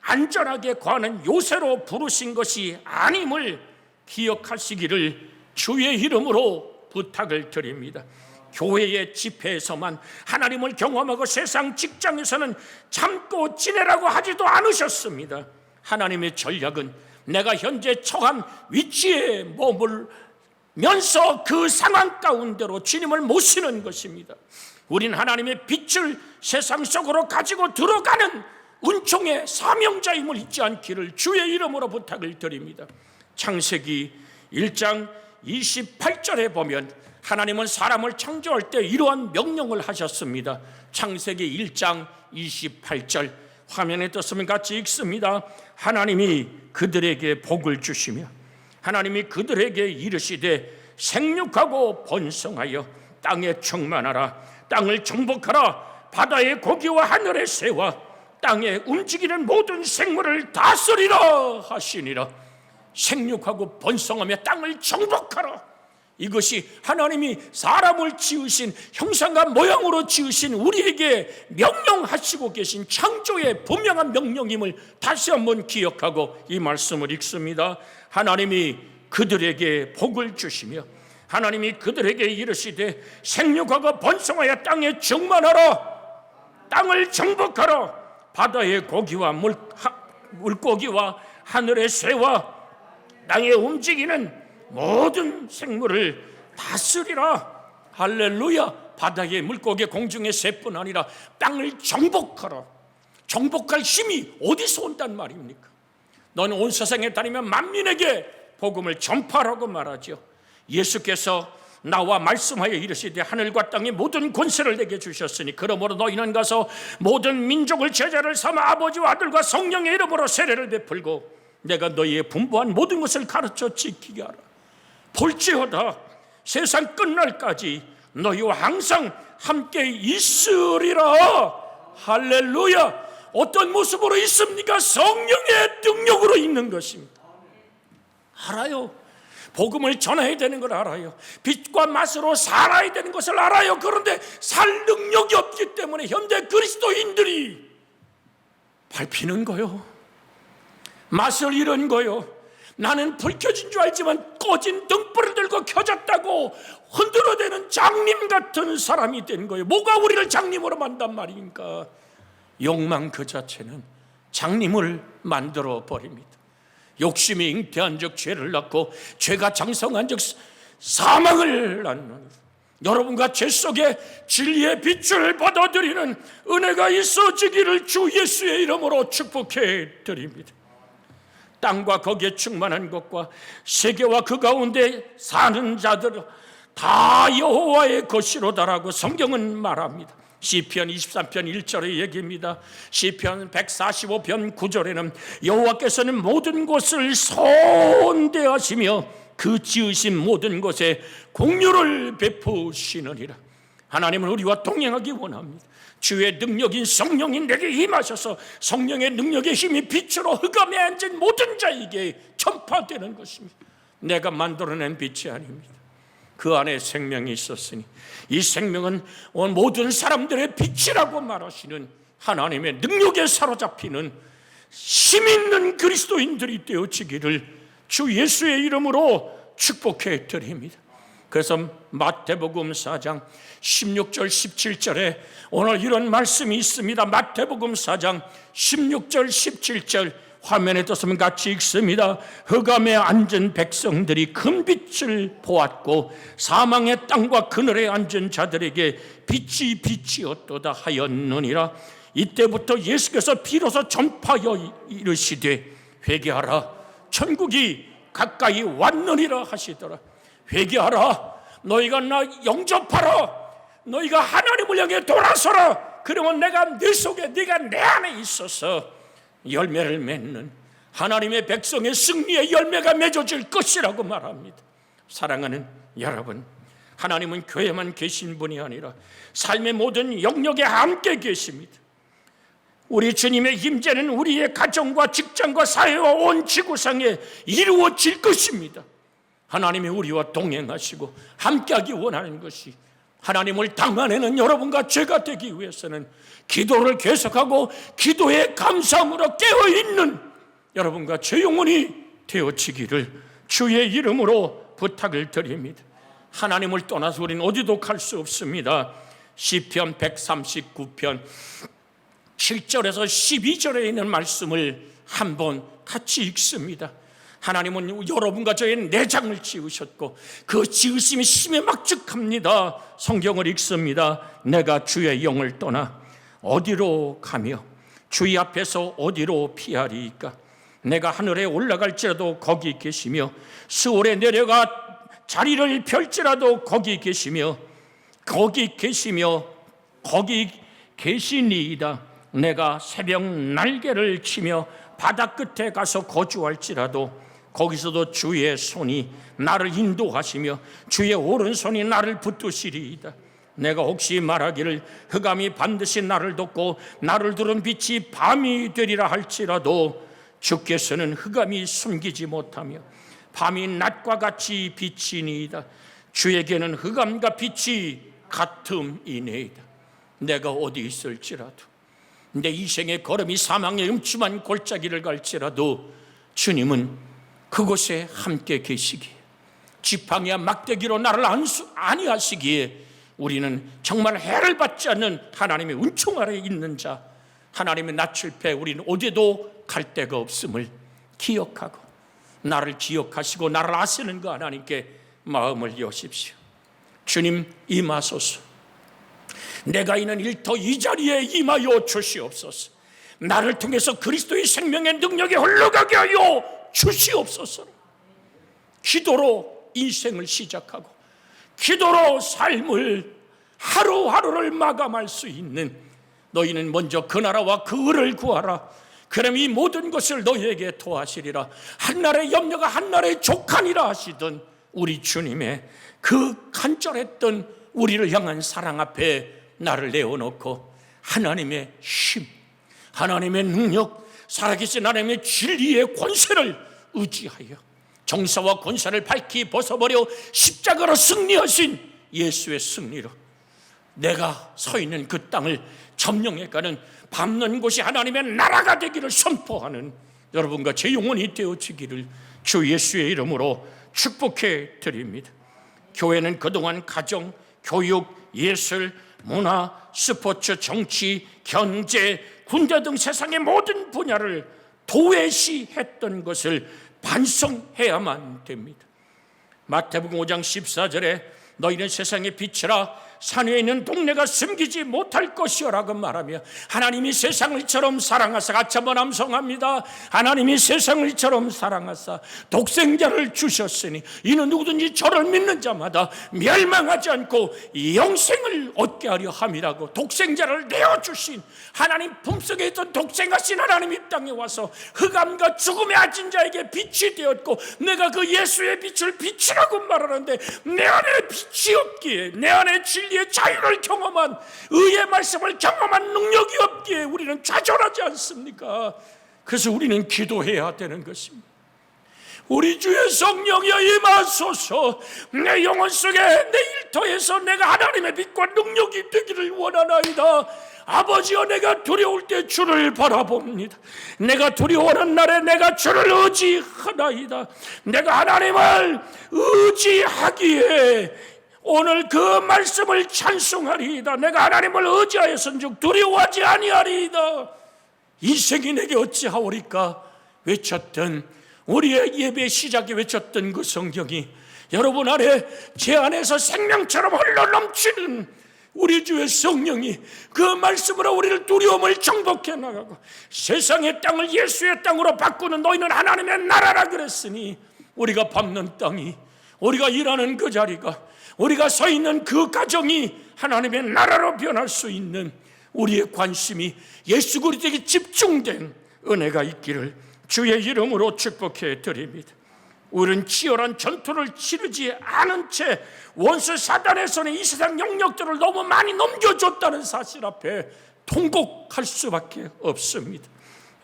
안전하게 거하는 요새로 부르신 것이 아님을 기억하시기를 주의 이름으로 부탁을 드립니다. 교회의 집회에서만 하나님을 경험하고 세상 직장에서는 참고 지내라고 하지도 않으셨습니다. 하나님의 전략은 내가 현재 처한 위치에 머물면서 그 상황 가운데로 주님을 모시는 것입니다. 우린 하나님의 빛을 세상 속으로 가지고 들어가는 은총의 사명자임을 잊지 않기를 주의 이름으로 부탁을 드립니다. 창세기 1장 28절에 보면 하나님은 사람을 창조할 때 이러한 명령을 하셨습니다. 창세기 1장 28절 화면에 떴으면 같이 읽습니다. 하나님이 그들에게 복을 주시며 하나님이 그들에게 이르시되 생육하고 번성하여 땅에 충만하라. 땅을 정복하라. 바다의 고기와 하늘의 새와 땅에 움직이는 모든 생물을 다스리라 하시니라. 생육하고 번성하며 땅을 정복하라. 이것이 하나님이 사람을 지으신 형상과 모양으로 지으신 우리에게 명령하시고 계신 창조의 분명한 명령임을 다시 한번 기억하고 이 말씀을 읽습니다. 하나님이 그들에게 복을 주시며 하나님이 그들에게 이르시되 생육하고 번성하여 땅에 충만하라. 땅을 정복하라. 바다의 고기와 물고기와 하늘의 새와 땅에 움직이는 모든 생물을 다스리라. 할렐루야. 바다의 물고기 공중의 새뿐 아니라 땅을 정복하라. 정복할 힘이 어디서 온단 말입니까? 너는 온 세상에 다니면 만민에게 복음을 전파하라고 말하죠. 예수께서 나와 말씀하여 이르시되 하늘과 땅의 모든 권세를 내게 주셨으니 그러므로 너희는 가서 모든 민족을 제자를 삼아 아버지와 아들과 성령의 이름으로 세례를 베풀고 내가 너희의 분부한 모든 것을 가르쳐 지키게 하라. 볼지어다 세상 끝날까지 너희와 항상 함께 있으리라. 할렐루야. 어떤 모습으로 있습니까? 성령의 능력으로 있는 것입니다. 알아요. 복음을 전해야 되는 걸 알아요. 빛과 맛으로 살아야 되는 것을 알아요. 그런데 살 능력이 없기 때문에 현대 그리스도인들이 밟히는 거요. 맛을 잃은 거요. 나는 불 켜진 줄 알지만 꺼진 등불을 들고 켜졌다고 흔들어대는 장님 같은 사람이 된 거예요. 뭐가 우리를 장님으로 만단 말입니까? 욕망 그 자체는 장님을 만들어 버립니다. 욕심이 잉태한 적 죄를 낳고 죄가 장성한 적 사망을 낳는, 여러분과 죄 속에 진리의 빛을 받아들이는 은혜가 있어지기를 주 예수의 이름으로 축복해 드립니다. 땅과 거기에 충만한 것과 세계와 그 가운데 사는 자들 다 여호와의 것이로다라고 성경은 말합니다. 시편 23편 1절의 얘기입니다. 시편 145편 9절에는 여호와께서는 모든 곳을 선대하시며 그 지으신 모든 곳에 공유를 베푸시느니라. 하나님은 우리와 동행하기 원합니다. 주의 능력인 성령이 내게 임하셔서 성령의 능력의 힘이 빛으로 흑암에 앉은 모든 자에게 전파되는 것입니다. 내가 만들어낸 빛이 아닙니다. 그 안에 생명이 있었으니 이 생명은 모든 사람들의 빛이라고 말하시는 하나님의 능력에 사로잡히는 힘 있는 그리스도인들이 되어지기를 주 예수의 이름으로 축복해 드립니다. 그래서 마태복음 4장 16절 17절에 오늘 이런 말씀이 있습니다. 마태복음 4장 16절 17절 화면에 떴으면 같이 읽습니다. 흑암에 앉은 백성들이 큰 빛을 보았고 사망의 땅과 그늘에 앉은 자들에게 빛이 빛이었도다 하였느니라. 이때부터 예수께서 비로소 전파하여 이르시되 회개하라 천국이 가까이 왔느니라 하시더라. 회개하라. 너희가 나 영접하라. 너희가 하나님을 향해 돌아서라. 그러면 내가 네 속에, 네가 내 안에 있어서 열매를 맺는 하나님의 백성의 승리의 열매가 맺어질 것이라고 말합니다. 사랑하는 여러분, 하나님은 교회만 계신 분이 아니라 삶의 모든 영역에 함께 계십니다. 우리 주님의 임재는 우리의 가정과 직장과 사회와 온 지구상에 이루어질 것입니다. 하나님이 우리와 동행하시고 함께하기 원하는 것이, 하나님을 당하내는 여러분과 제가 되기 위해서는 기도를 계속하고 기도의 감사함으로 깨어있는 여러분과 제 영혼이 되어지기를 주의 이름으로 부탁을 드립니다. 하나님을 떠나서 우리는 어디도 갈 수 없습니다. 시편 139편 7절에서 12절에 있는 말씀을 한번 같이 읽습니다. 하나님은 여러분과 저의 내장을 지으셨고 그 지으심이 심에 막직합니다. 성경을 읽습니다. 내가 주의 영을 떠나 어디로 가며 주의 앞에서 어디로 피하리이까? 내가 하늘에 올라갈지라도 거기 계시며 수월에 내려가 자리를 펼지라도 거기 계시며 거기 계시니이다. 내가 새벽 날개를 치며 바다 끝에 가서 거주할지라도 거기서도 주의 손이 나를 인도하시며 주의 오른손이 나를 붙드시리이다. 내가 혹시 말하기를 흑암이 반드시 나를 덮고 나를 두른 빛이 밤이 되리라 할지라도 주께서는 흑암이 숨기지 못하며 밤이 낮과 같이 비치니이다. 주에게는 흑암과 빛이 같음이니이다. 내가 어디 있을지라도, 내 이생의 걸음이 사망의 음침한 골짜기를 갈지라도 주님은 그곳에 함께 계시기에, 지팡이와 막대기로 나를 안위하시기에 우리는 정말 해를 받지 않는 하나님의 은총 아래에 있는 자, 하나님의 낯을 패 우리는 어디도 갈 데가 없음을 기억하고 나를 기억하시고 나를 아시는 그 하나님께 마음을 여십시오. 주님 임하소서. 내가 있는 일터 이 자리에 임하여 주시옵소서. 나를 통해서 그리스도의 생명의 능력이 흘러가게 하여 주시옵소서. 기도로 인생을 시작하고 기도로 삶을 하루하루를 마감할 수 있는, 너희는 먼저 그 나라와 그 의를 구하라. 그럼 이 모든 것을 너희에게 더하시리라. 한날의 염려가 한날의 족하니라 하시던 우리 주님의 그 간절했던 우리를 향한 사랑 앞에 나를 내어놓고 하나님의 힘, 하나님의 능력, 살아계신 하나님의 진리의 권세를 의지하여 정사와 권세를 밝히 벗어버려 십자가로 승리하신 예수의 승리로 내가 서 있는 그 땅을 점령해가는 밟는 곳이 하나님의 나라가 되기를 선포하는 여러분과 제 영혼이 되어지기를 주 예수의 이름으로 축복해 드립니다. 교회는 그동안 가정, 교육, 예술, 문화, 스포츠, 정치, 경제, 군대 등 세상의 모든 분야를 도외시했던 것을 반성해야만 됩니다. 마태복음 5장 14절에 너희는 세상의 빛이라 산 위에 있는 동네가 숨기지 못할 것이라고 말하며 하나님이 세상을 이처럼 사랑하사, 같이 한번 암송합니다. 하나님이 세상을 이처럼 사랑하사 독생자를 주셨으니 이는 누구든지 저를 믿는 자마다 멸망하지 않고 영생을 얻게 하려 함이라고 독생자를 내어주신 하나님 품속에 있던 독생하신 하나님이 이 땅에 와서 흑암과 죽음의 아진 자에게 빛이 되었고, 내가 그 예수의 빛을 빛이라고 말하는데 내 안에 빛이 없기에, 내 안에 진리의 자유를 경험한, 의의 말씀을 경험한 능력이 없기에 우리는 좌절하지 않습니까? 그래서 우리는 기도해야 되는 것입니다. 우리 주의 성령이여 임하소서. 내 영혼 속에, 내 일터에서 내가 하나님의 빛과 능력이 되기를 원하나이다. 아버지여, 내가 두려울 때 주를 바라봅니다. 내가 두려워하는 날에 내가 주를 의지하나이다. 내가 하나님을 의지하기에 오늘 그 말씀을 찬송하리이다. 내가 하나님을 의지하였은즉 두려워하지 아니하리이다. 인생이 내게 어찌하오리까 외쳤던, 우리의 예배 시작에 외쳤던 그 성경이 여러분 안에, 제 안에서 생명처럼 흘러넘치는 우리 주의 성령이 그 말씀으로 우리를 두려움을 정복해 나가고 세상의 땅을 예수의 땅으로 바꾸는, 너희는 하나님의 나라라 그랬으니 우리가 밟는 땅이, 우리가 일하는 그 자리가, 우리가 서 있는 그 가정이 하나님의 나라로 변할 수 있는 우리의 관심이 예수 그리스도에게 집중된 은혜가 있기를 주의 이름으로 축복해 드립니다. 우리는 치열한 전투를 치르지 않은 채 원수 사단의 손에 이 세상 영역들을 너무 많이 넘겨줬다는 사실 앞에 통곡할 수밖에 없습니다.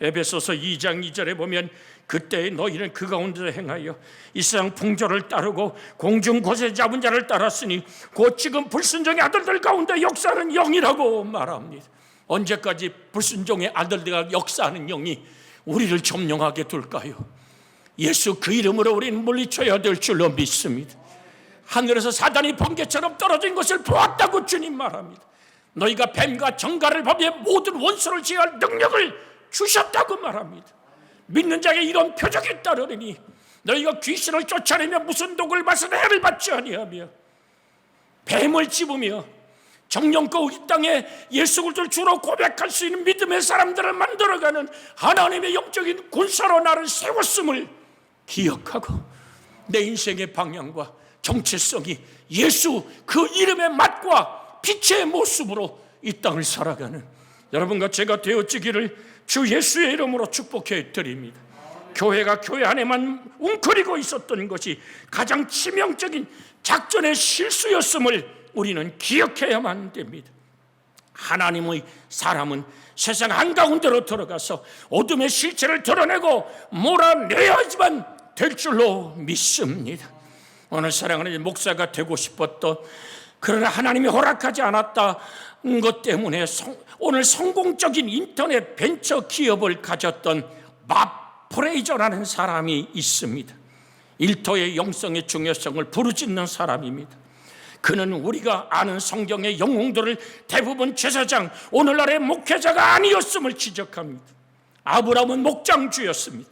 에베소서 2장 2절에 보면 그때 너희는 그 가운데서 행하여 이 세상 풍조를 따르고 공중 곳에 잡은 자를 따랐으니 곧 지금 불순종의 아들들 가운데 역사하는 영이라고 말합니다. 언제까지 불순종의 아들들과 역사하는 영이 우리를 점령하게 둘까요? 예수 그 이름으로 우리는 물리쳐야 될 줄로 믿습니다. 하늘에서 사단이 번개처럼 떨어진 것을 보았다고 주님 말합니다. 너희가 뱀과 정갈을 범해 모든 원수를 제할 능력을 주셨다고 말합니다. 믿는 자에게 이런 표적이 따르니 너희가 귀신을 쫓아내며 무슨 독을 마시는 해를 받지 아니하며 뱀을 집으며 정령껏 이 땅에 예수 그리스도를 주로 고백할 수 있는 믿음의 사람들을 만들어가는 하나님의 영적인 군사로 나를 세웠음을 기억하고 내 인생의 방향과 정체성이 예수 그 이름의 맛과 빛의 모습으로 이 땅을 살아가는 여러분과 제가 되어지기를 주 예수의 이름으로 축복해 드립니다. 교회가 교회 안에만 웅크리고 있었던 것이 가장 치명적인 작전의 실수였음을 우리는 기억해야만 됩니다. 하나님의 사람은 세상 한가운데로 들어가서 어둠의 실체를 드러내고 몰아내야지만 될 줄로 믿습니다. 오늘 사랑하는 목사가 되고 싶었던, 그러나 하나님이 허락하지 않았다 것 때문에 오늘 성공적인 인터넷 벤처 기업을 가졌던 밥 프레이저라는 사람이 있습니다. 일터의 영성의 중요성을 부르짖는 사람입니다. 그는 우리가 아는 성경의 영웅들을 대부분 제사장, 오늘날의 목회자가 아니었음을 지적합니다. 아브라함은 목장주였습니다.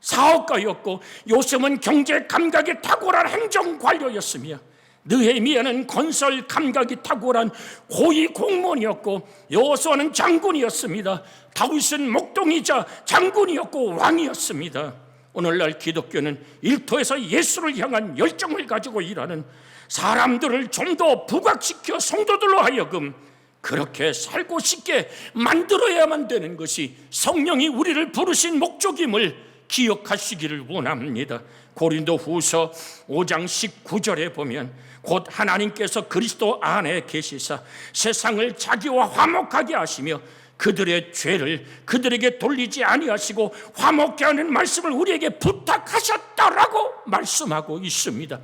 사업가였고 요셉은 경제 감각이 탁월한 행정관료였으며 느헤미야는 건설 감각이 탁월한 고위 공무원이었고 여호수아는 장군이었습니다. 다윗은 목동이자 장군이었고 왕이었습니다. 오늘날 기독교는 일터에서 예수를 향한 열정을 가지고 일하는 사람들을 좀 더 부각시켜 성도들로 하여금 그렇게 살고 싶게 만들어야만 되는 것이 성령이 우리를 부르신 목적임을 기억하시기를 원합니다. 고린도 후서 5장 19절에 보면 곧 하나님께서 그리스도 안에 계시사 세상을 자기와 화목하게 하시며 그들의 죄를 그들에게 돌리지 아니하시고 화목케 하는 말씀을 우리에게 부탁하셨다라고 말씀하고 있습니다.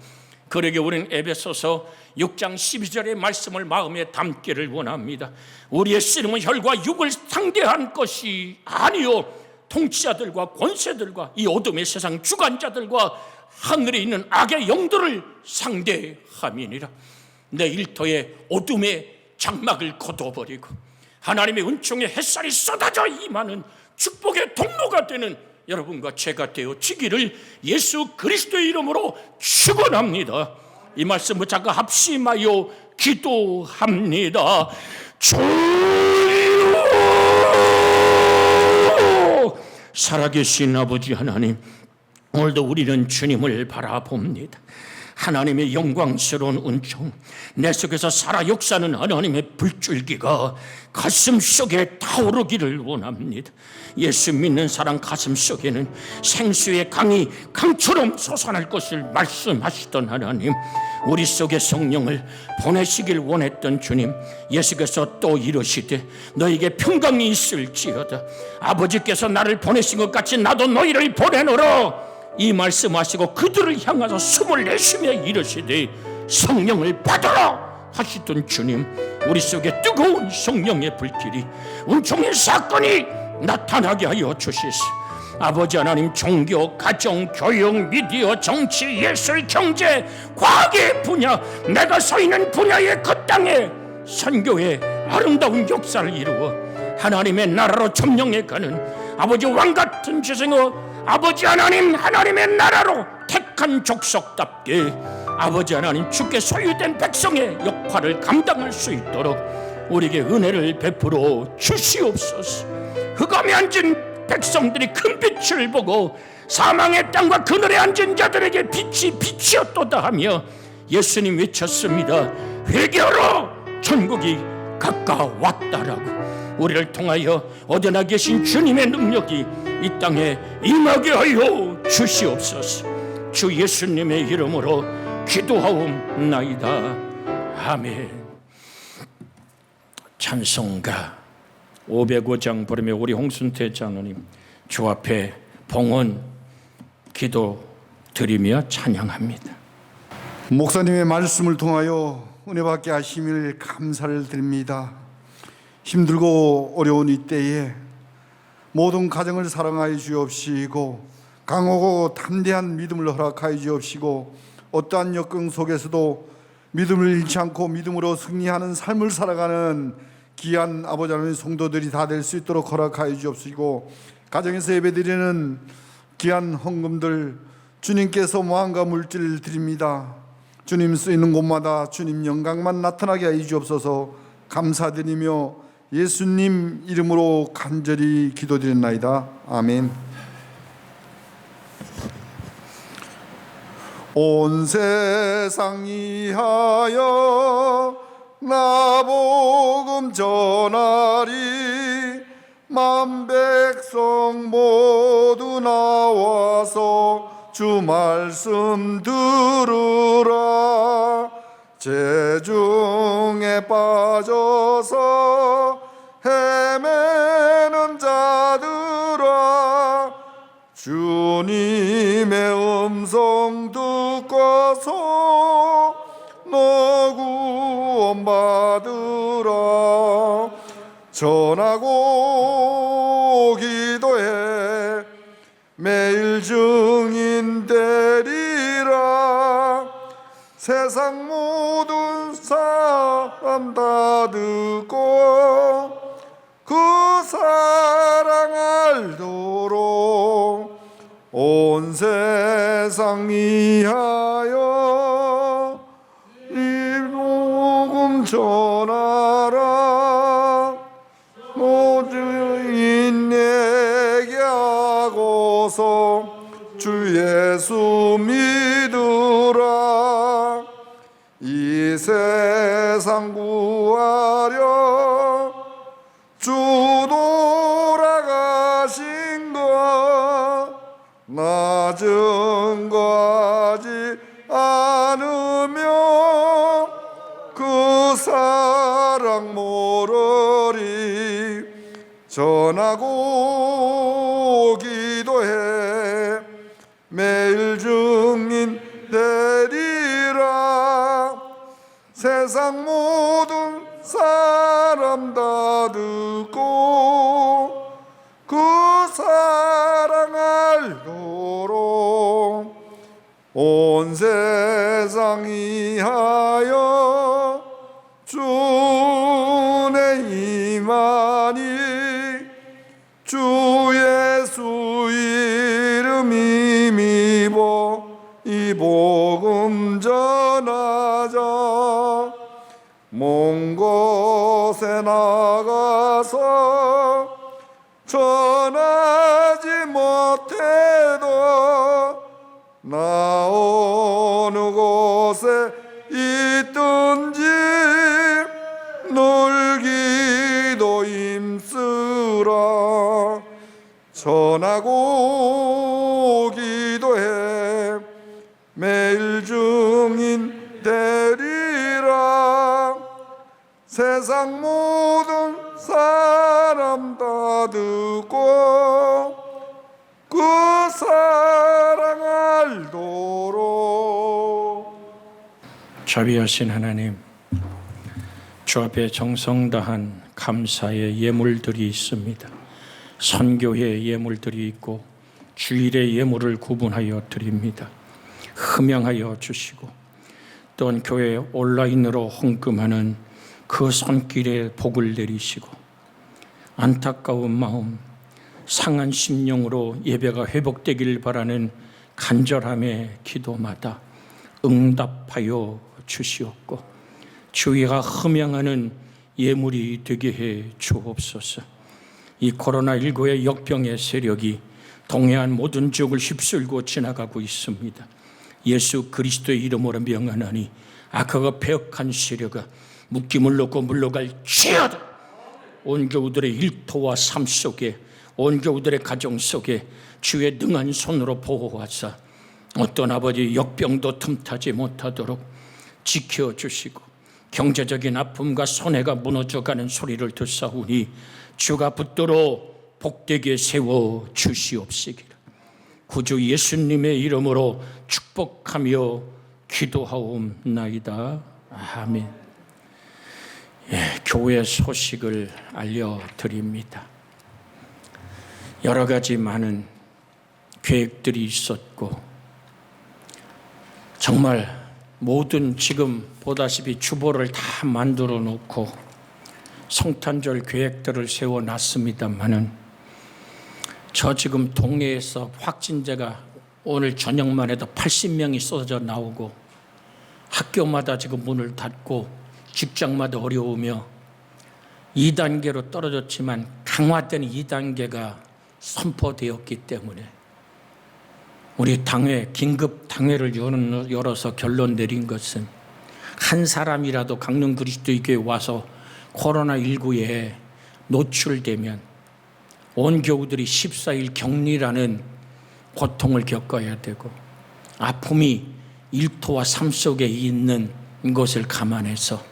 그러게 우리는 에베소서 6장 12절의 말씀을 마음에 담기를 원합니다. 우리의 씨름은 혈과 육을 상대한 것이 아니요 통치자들과 권세들과 이 어둠의 세상 주관자들과 하늘에 있는 악의 영들을 상대함이니라. 내 일터에 어둠의 장막을 거둬버리고 하나님의 은총의 햇살이 쏟아져 임하는 축복의 통로가 되는 여러분과 제가 되어지기를 예수 그리스도의 이름으로 축원합니다. 이 말씀 붙잡고 합심하여 기도합니다. 주여, 살아계신 아버지 하나님, 오늘도 우리는 주님을 바라봅니다. 하나님의 영광스러운 은총, 내 속에서 살아 역사하는 하나님의 불줄기가 가슴 속에 타오르기를 원합니다. 예수 믿는 사람 가슴 속에는 생수의 강이 강처럼 솟아날 것을 말씀하시던 하나님, 우리 속에 성령을 보내시길 원했던 주님, 예수께서 또 이르시되 너에게 평강이 있을지어다. 아버지께서 나를 보내신 것 같이 나도 너희를 보내노라. 이 말씀하시고 그들을 향하여 숨을 내쉬며 이르시되 성령을 받아라 하시던 주님, 우리 속에 뜨거운 성령의 불길이 은총의 사건이 나타나게 하여 주시소. 아버지 하나님, 종교, 가정, 교육, 미디어, 정치, 예술, 경제, 과학의 분야, 내가 서 있는 분야의 그 땅에 선교의 아름다운 역사를 이루어 하나님의 나라로 점령해 가는 아버지 왕같은 재생어 아버지 하나님, 하나님의 나라로 택한 족속답게 아버지 하나님, 주께 소유된 백성의 역할을 감당할 수 있도록 우리에게 은혜를 베풀어 주시옵소서. 흑암에 앉은 백성들이 큰 빛을 보고 사망의 땅과 그늘에 앉은 자들에게 빛이 빛이었도다 하며 예수님 외쳤습니다. 회개하라, 천국이 가까웠다라고. 우리를 통하여 어디나 계신 주님의 능력이 이 땅에 임하게 하여 주시옵소서. 주 예수님의 이름으로 기도하옵나이다. 아멘. 찬송가 505장 부르며 우리 홍순태 장로님 주 앞에 봉헌 기도 드리며 찬양합니다. 목사님의 말씀을 통하여 은혜받게 하심을 감사를 드립니다. 힘들고 어려운 이때에 모든 가정을 사랑하여 주옵시고 강하고 담대한 믿음을 허락하여 주옵시고 어떠한 역경 속에서도 믿음을 잃지 않고 믿음으로 승리하는 삶을 살아가는 귀한 아버지 하나님 성도들이 다 될 수 있도록 허락하여 주옵시고 가정에서 예배드리는 귀한 헌금들 주님께서 무한과 물질을 드립니다. 주님 쓰이는 곳마다 주님 영광만 나타나게 하여 주옵소서. 감사드리며 예수님 이름으로 간절히 기도드렸나이다. 아멘. 온 세상 이하여 나 복음 전하리 만 백성 모두 나와서 주 말씀 들으라. 재중에 빠져서 헤매는 자들아 주님의 음성 듣고서 너 구원받으라. 전하고 기도해 매일 증인 되리라. 세상 모든 사람 다 듣고 그 사랑 알도록 온 세상 위하여 전하라. 모주인 내게 하고서 주 예수 믿으라. 이 세상 구하려 주 돌아가신 것 나 증거하지 않으며 그 사랑 모르리. 전하고 기도해 매일 증인 되리라. 세상 모든 사람 다 듣고 그 사랑 알도록 온 세상이 하여 주의 임하니 주 예수 이름 힘입어 이 복음 전하자. 먼 곳에 나가서 전하지 못해도 나 어느 곳에 있든지 늘 기도 힘쓰라. 전하고 기도해 매일 증인 되리라. 세상 모든 사람 다 듣고 그 사랑 알도록. 자비하신 하나님, 주 앞에 정성 다한 감사의 예물들이 있습니다. 선교의 예물들이 있고 주일의 예물을 구분하여 드립니다. 흠양하여 주시고 또한 교회 온라인으로 헌금하는 그 손길에 복을 내리시고 안타까운 마음, 상한 심령으로 예배가 회복되길 바라는 간절함의 기도마다 응답하여 주시옵고 주위가 흠양하는 예물이 되게 해 주옵소서. 이 코로나19의 역병의 세력이 동해안 모든 지역을 휩쓸고 지나가고 있습니다. 예수 그리스도의 이름으로 명하나니 악하고 배역한 세력아 묶임을 놓고 물러갈 죄하다. 온 교우들의 일터와 삶 속에, 온 교우들의 가정 속에 주의 능한 손으로 보호하사 어떤 아버지 역병도 틈타지 못하도록 지켜주시고 경제적인 아픔과 손해가 무너져가는 소리를 듣사오니 주가 붙들어 복되게 세워 주시옵시기를 구주 예수님의 이름으로 축복하며 기도하옵나이다. 아멘. 교회 소식을 알려드립니다. 여러 가지 많은 계획들이 있었고 정말 모든 지금 보다시피 주보를 다 만들어 놓고 성탄절 계획들을 세워놨습니다마는 저 지금 동네에서 확진자가 오늘 저녁만 해도 80명이 쏟아져 나오고 학교마다 지금 문을 닫고 직장마다 어려우며 2단계로 떨어졌지만 강화된 2단계가 선포되었기 때문에 우리 당회, 긴급 당회를 열어서 결론 내린 것은 한 사람이라도 강릉 그리스도교회에 와서 코로나19에 노출되면 온 교우들이 14일 격리라는 고통을 겪어야 되고 아픔이 일터와 삶 속에 있는 것을 감안해서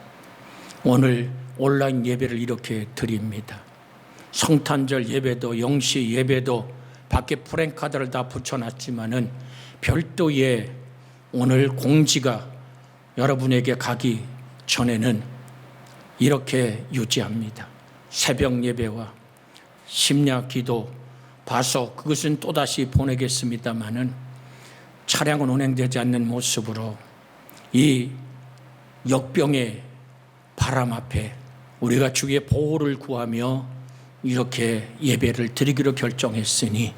오늘 온라인 예배를 이렇게 드립니다. 성탄절 예배도 영시 예배도 밖에 프랭카드를 다 붙여놨지만은 별도의 오늘 공지가 여러분에게 가기 전에는 이렇게 유지합니다. 새벽 예배와 심야 기도 봐서 그것은 또다시 보내겠습니다마는 차량은 운행되지 않는 모습으로 이 역병의 바람 앞에 우리가 주의 보호를 구하며 이렇게 예배를 드리기로 결정했으니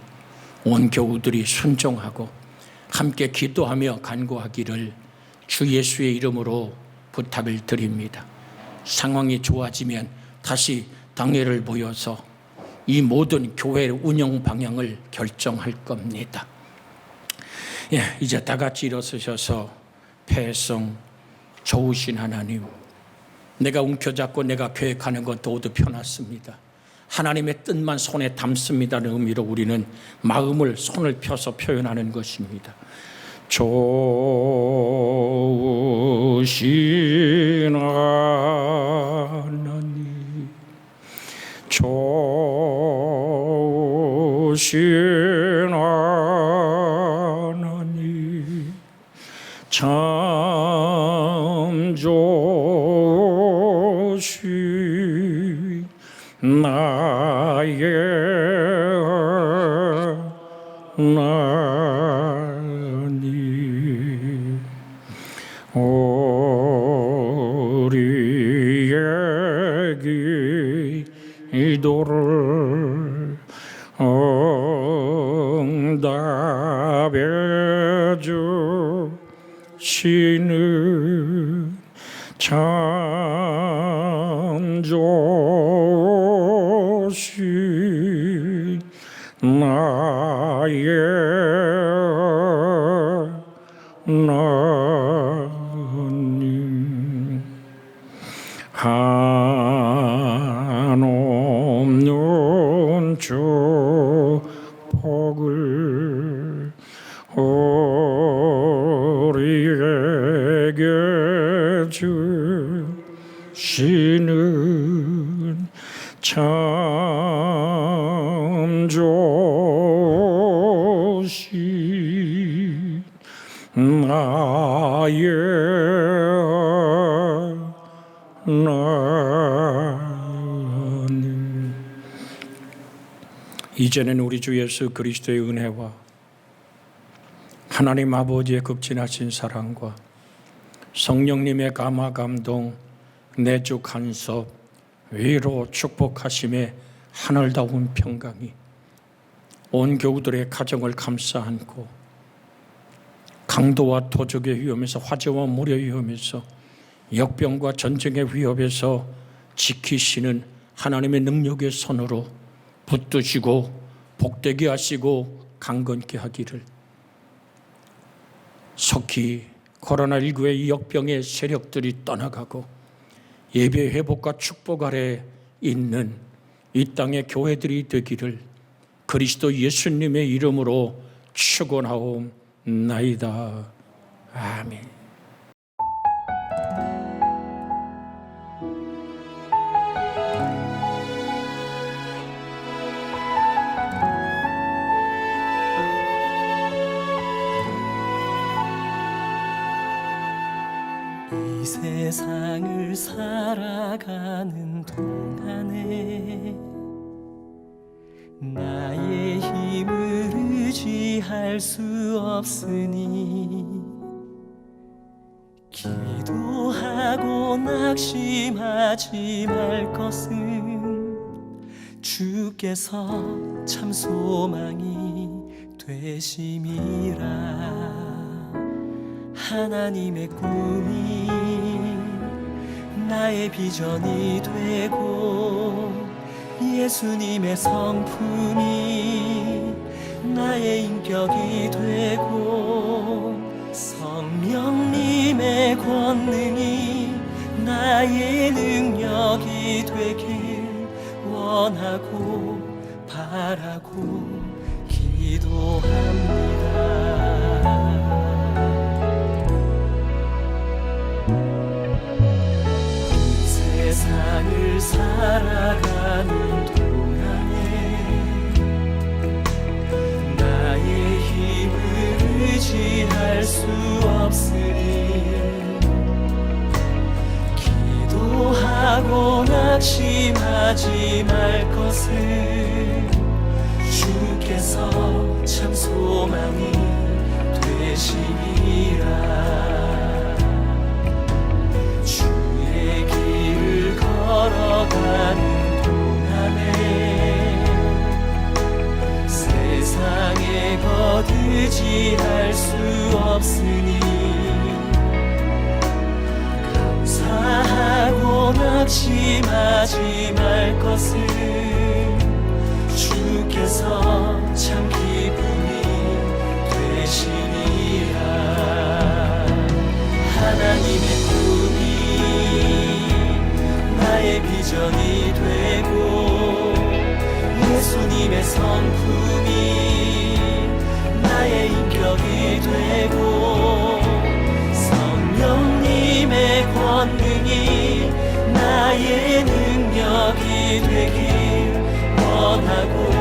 온 교우들이 순종하고 함께 기도하며 간구하기를 주 예수의 이름으로 부탁을 드립니다. 상황이 좋아지면 다시 당회를 모여서 이 모든 교회 운영 방향을 결정할 겁니다. 이제 다 같이 일어서셔서 패성 좋으신 하나님, 내가 움켜잡고 내가 계획하는 것 모두 펴놨습니다. 하나님의 뜻만 손에 담습니다는 의미로 우리는 마음을 손을 펴서 표현하는 것입니다. 좋으신 하나님, 좋으신 하나님, 참 좋으신 나의 하나님, 우리의 기도를 응답해 주시는 참 좋으신 나의 하나님, 한없는 축복을 우리에게 주시는 참 좋으신 나의 하나님. 이제는 우리 주 예수 그리스도의 은혜와 하나님 아버지의 극진하신 사랑과 성령님의 감화 감동, 내주 간섭, 위로 축복하심의 하늘다운 평강이 온 교우들의 가정을 감싸 안고 강도와 도적의 위험에서, 화재와 물의 위험에서, 역병과 전쟁의 위협에서 지키시는 하나님의 능력의 손으로 붙드시고 복되게 하시고 강건케 하기를, 속히 코로나19의 이 역병의 세력들이 떠나가고 예배 회복과 축복 아래 있는 이 땅의 교회들이 되기를 그리스도 예수님의 이름으로 축원하옵나이다. 아멘. 이 세상을 살아가는 동안에 나의 힘을 의지할 수 없으니 기도하고 낙심하지 말 것은 주께서 참 소망이 되심이라. 하나님의 꿈이 나의 비전이 되고 예수님의 성품이 나의 인격이 되고 성령님의 권능이 나의 능력이 되길 원하고 바라고 기도합니다. 세상을 살아가는 동안에 나의 힘을 의지할 수 없으니 기도하고 낙심하지 말 것은 주께서 참 소망이 되심이라. 걸어가는 동안에 세상에 거두지할 수 없으니 감사하고 고하고 낙심하지 말 것을 주께서 참 기쁨이 되시니라. 하나님의 꿈이 나의 비전이 되고 예수님의 성품이 나의 인격이 되고 성령님의 권능이 나의 능력이 되길 원하고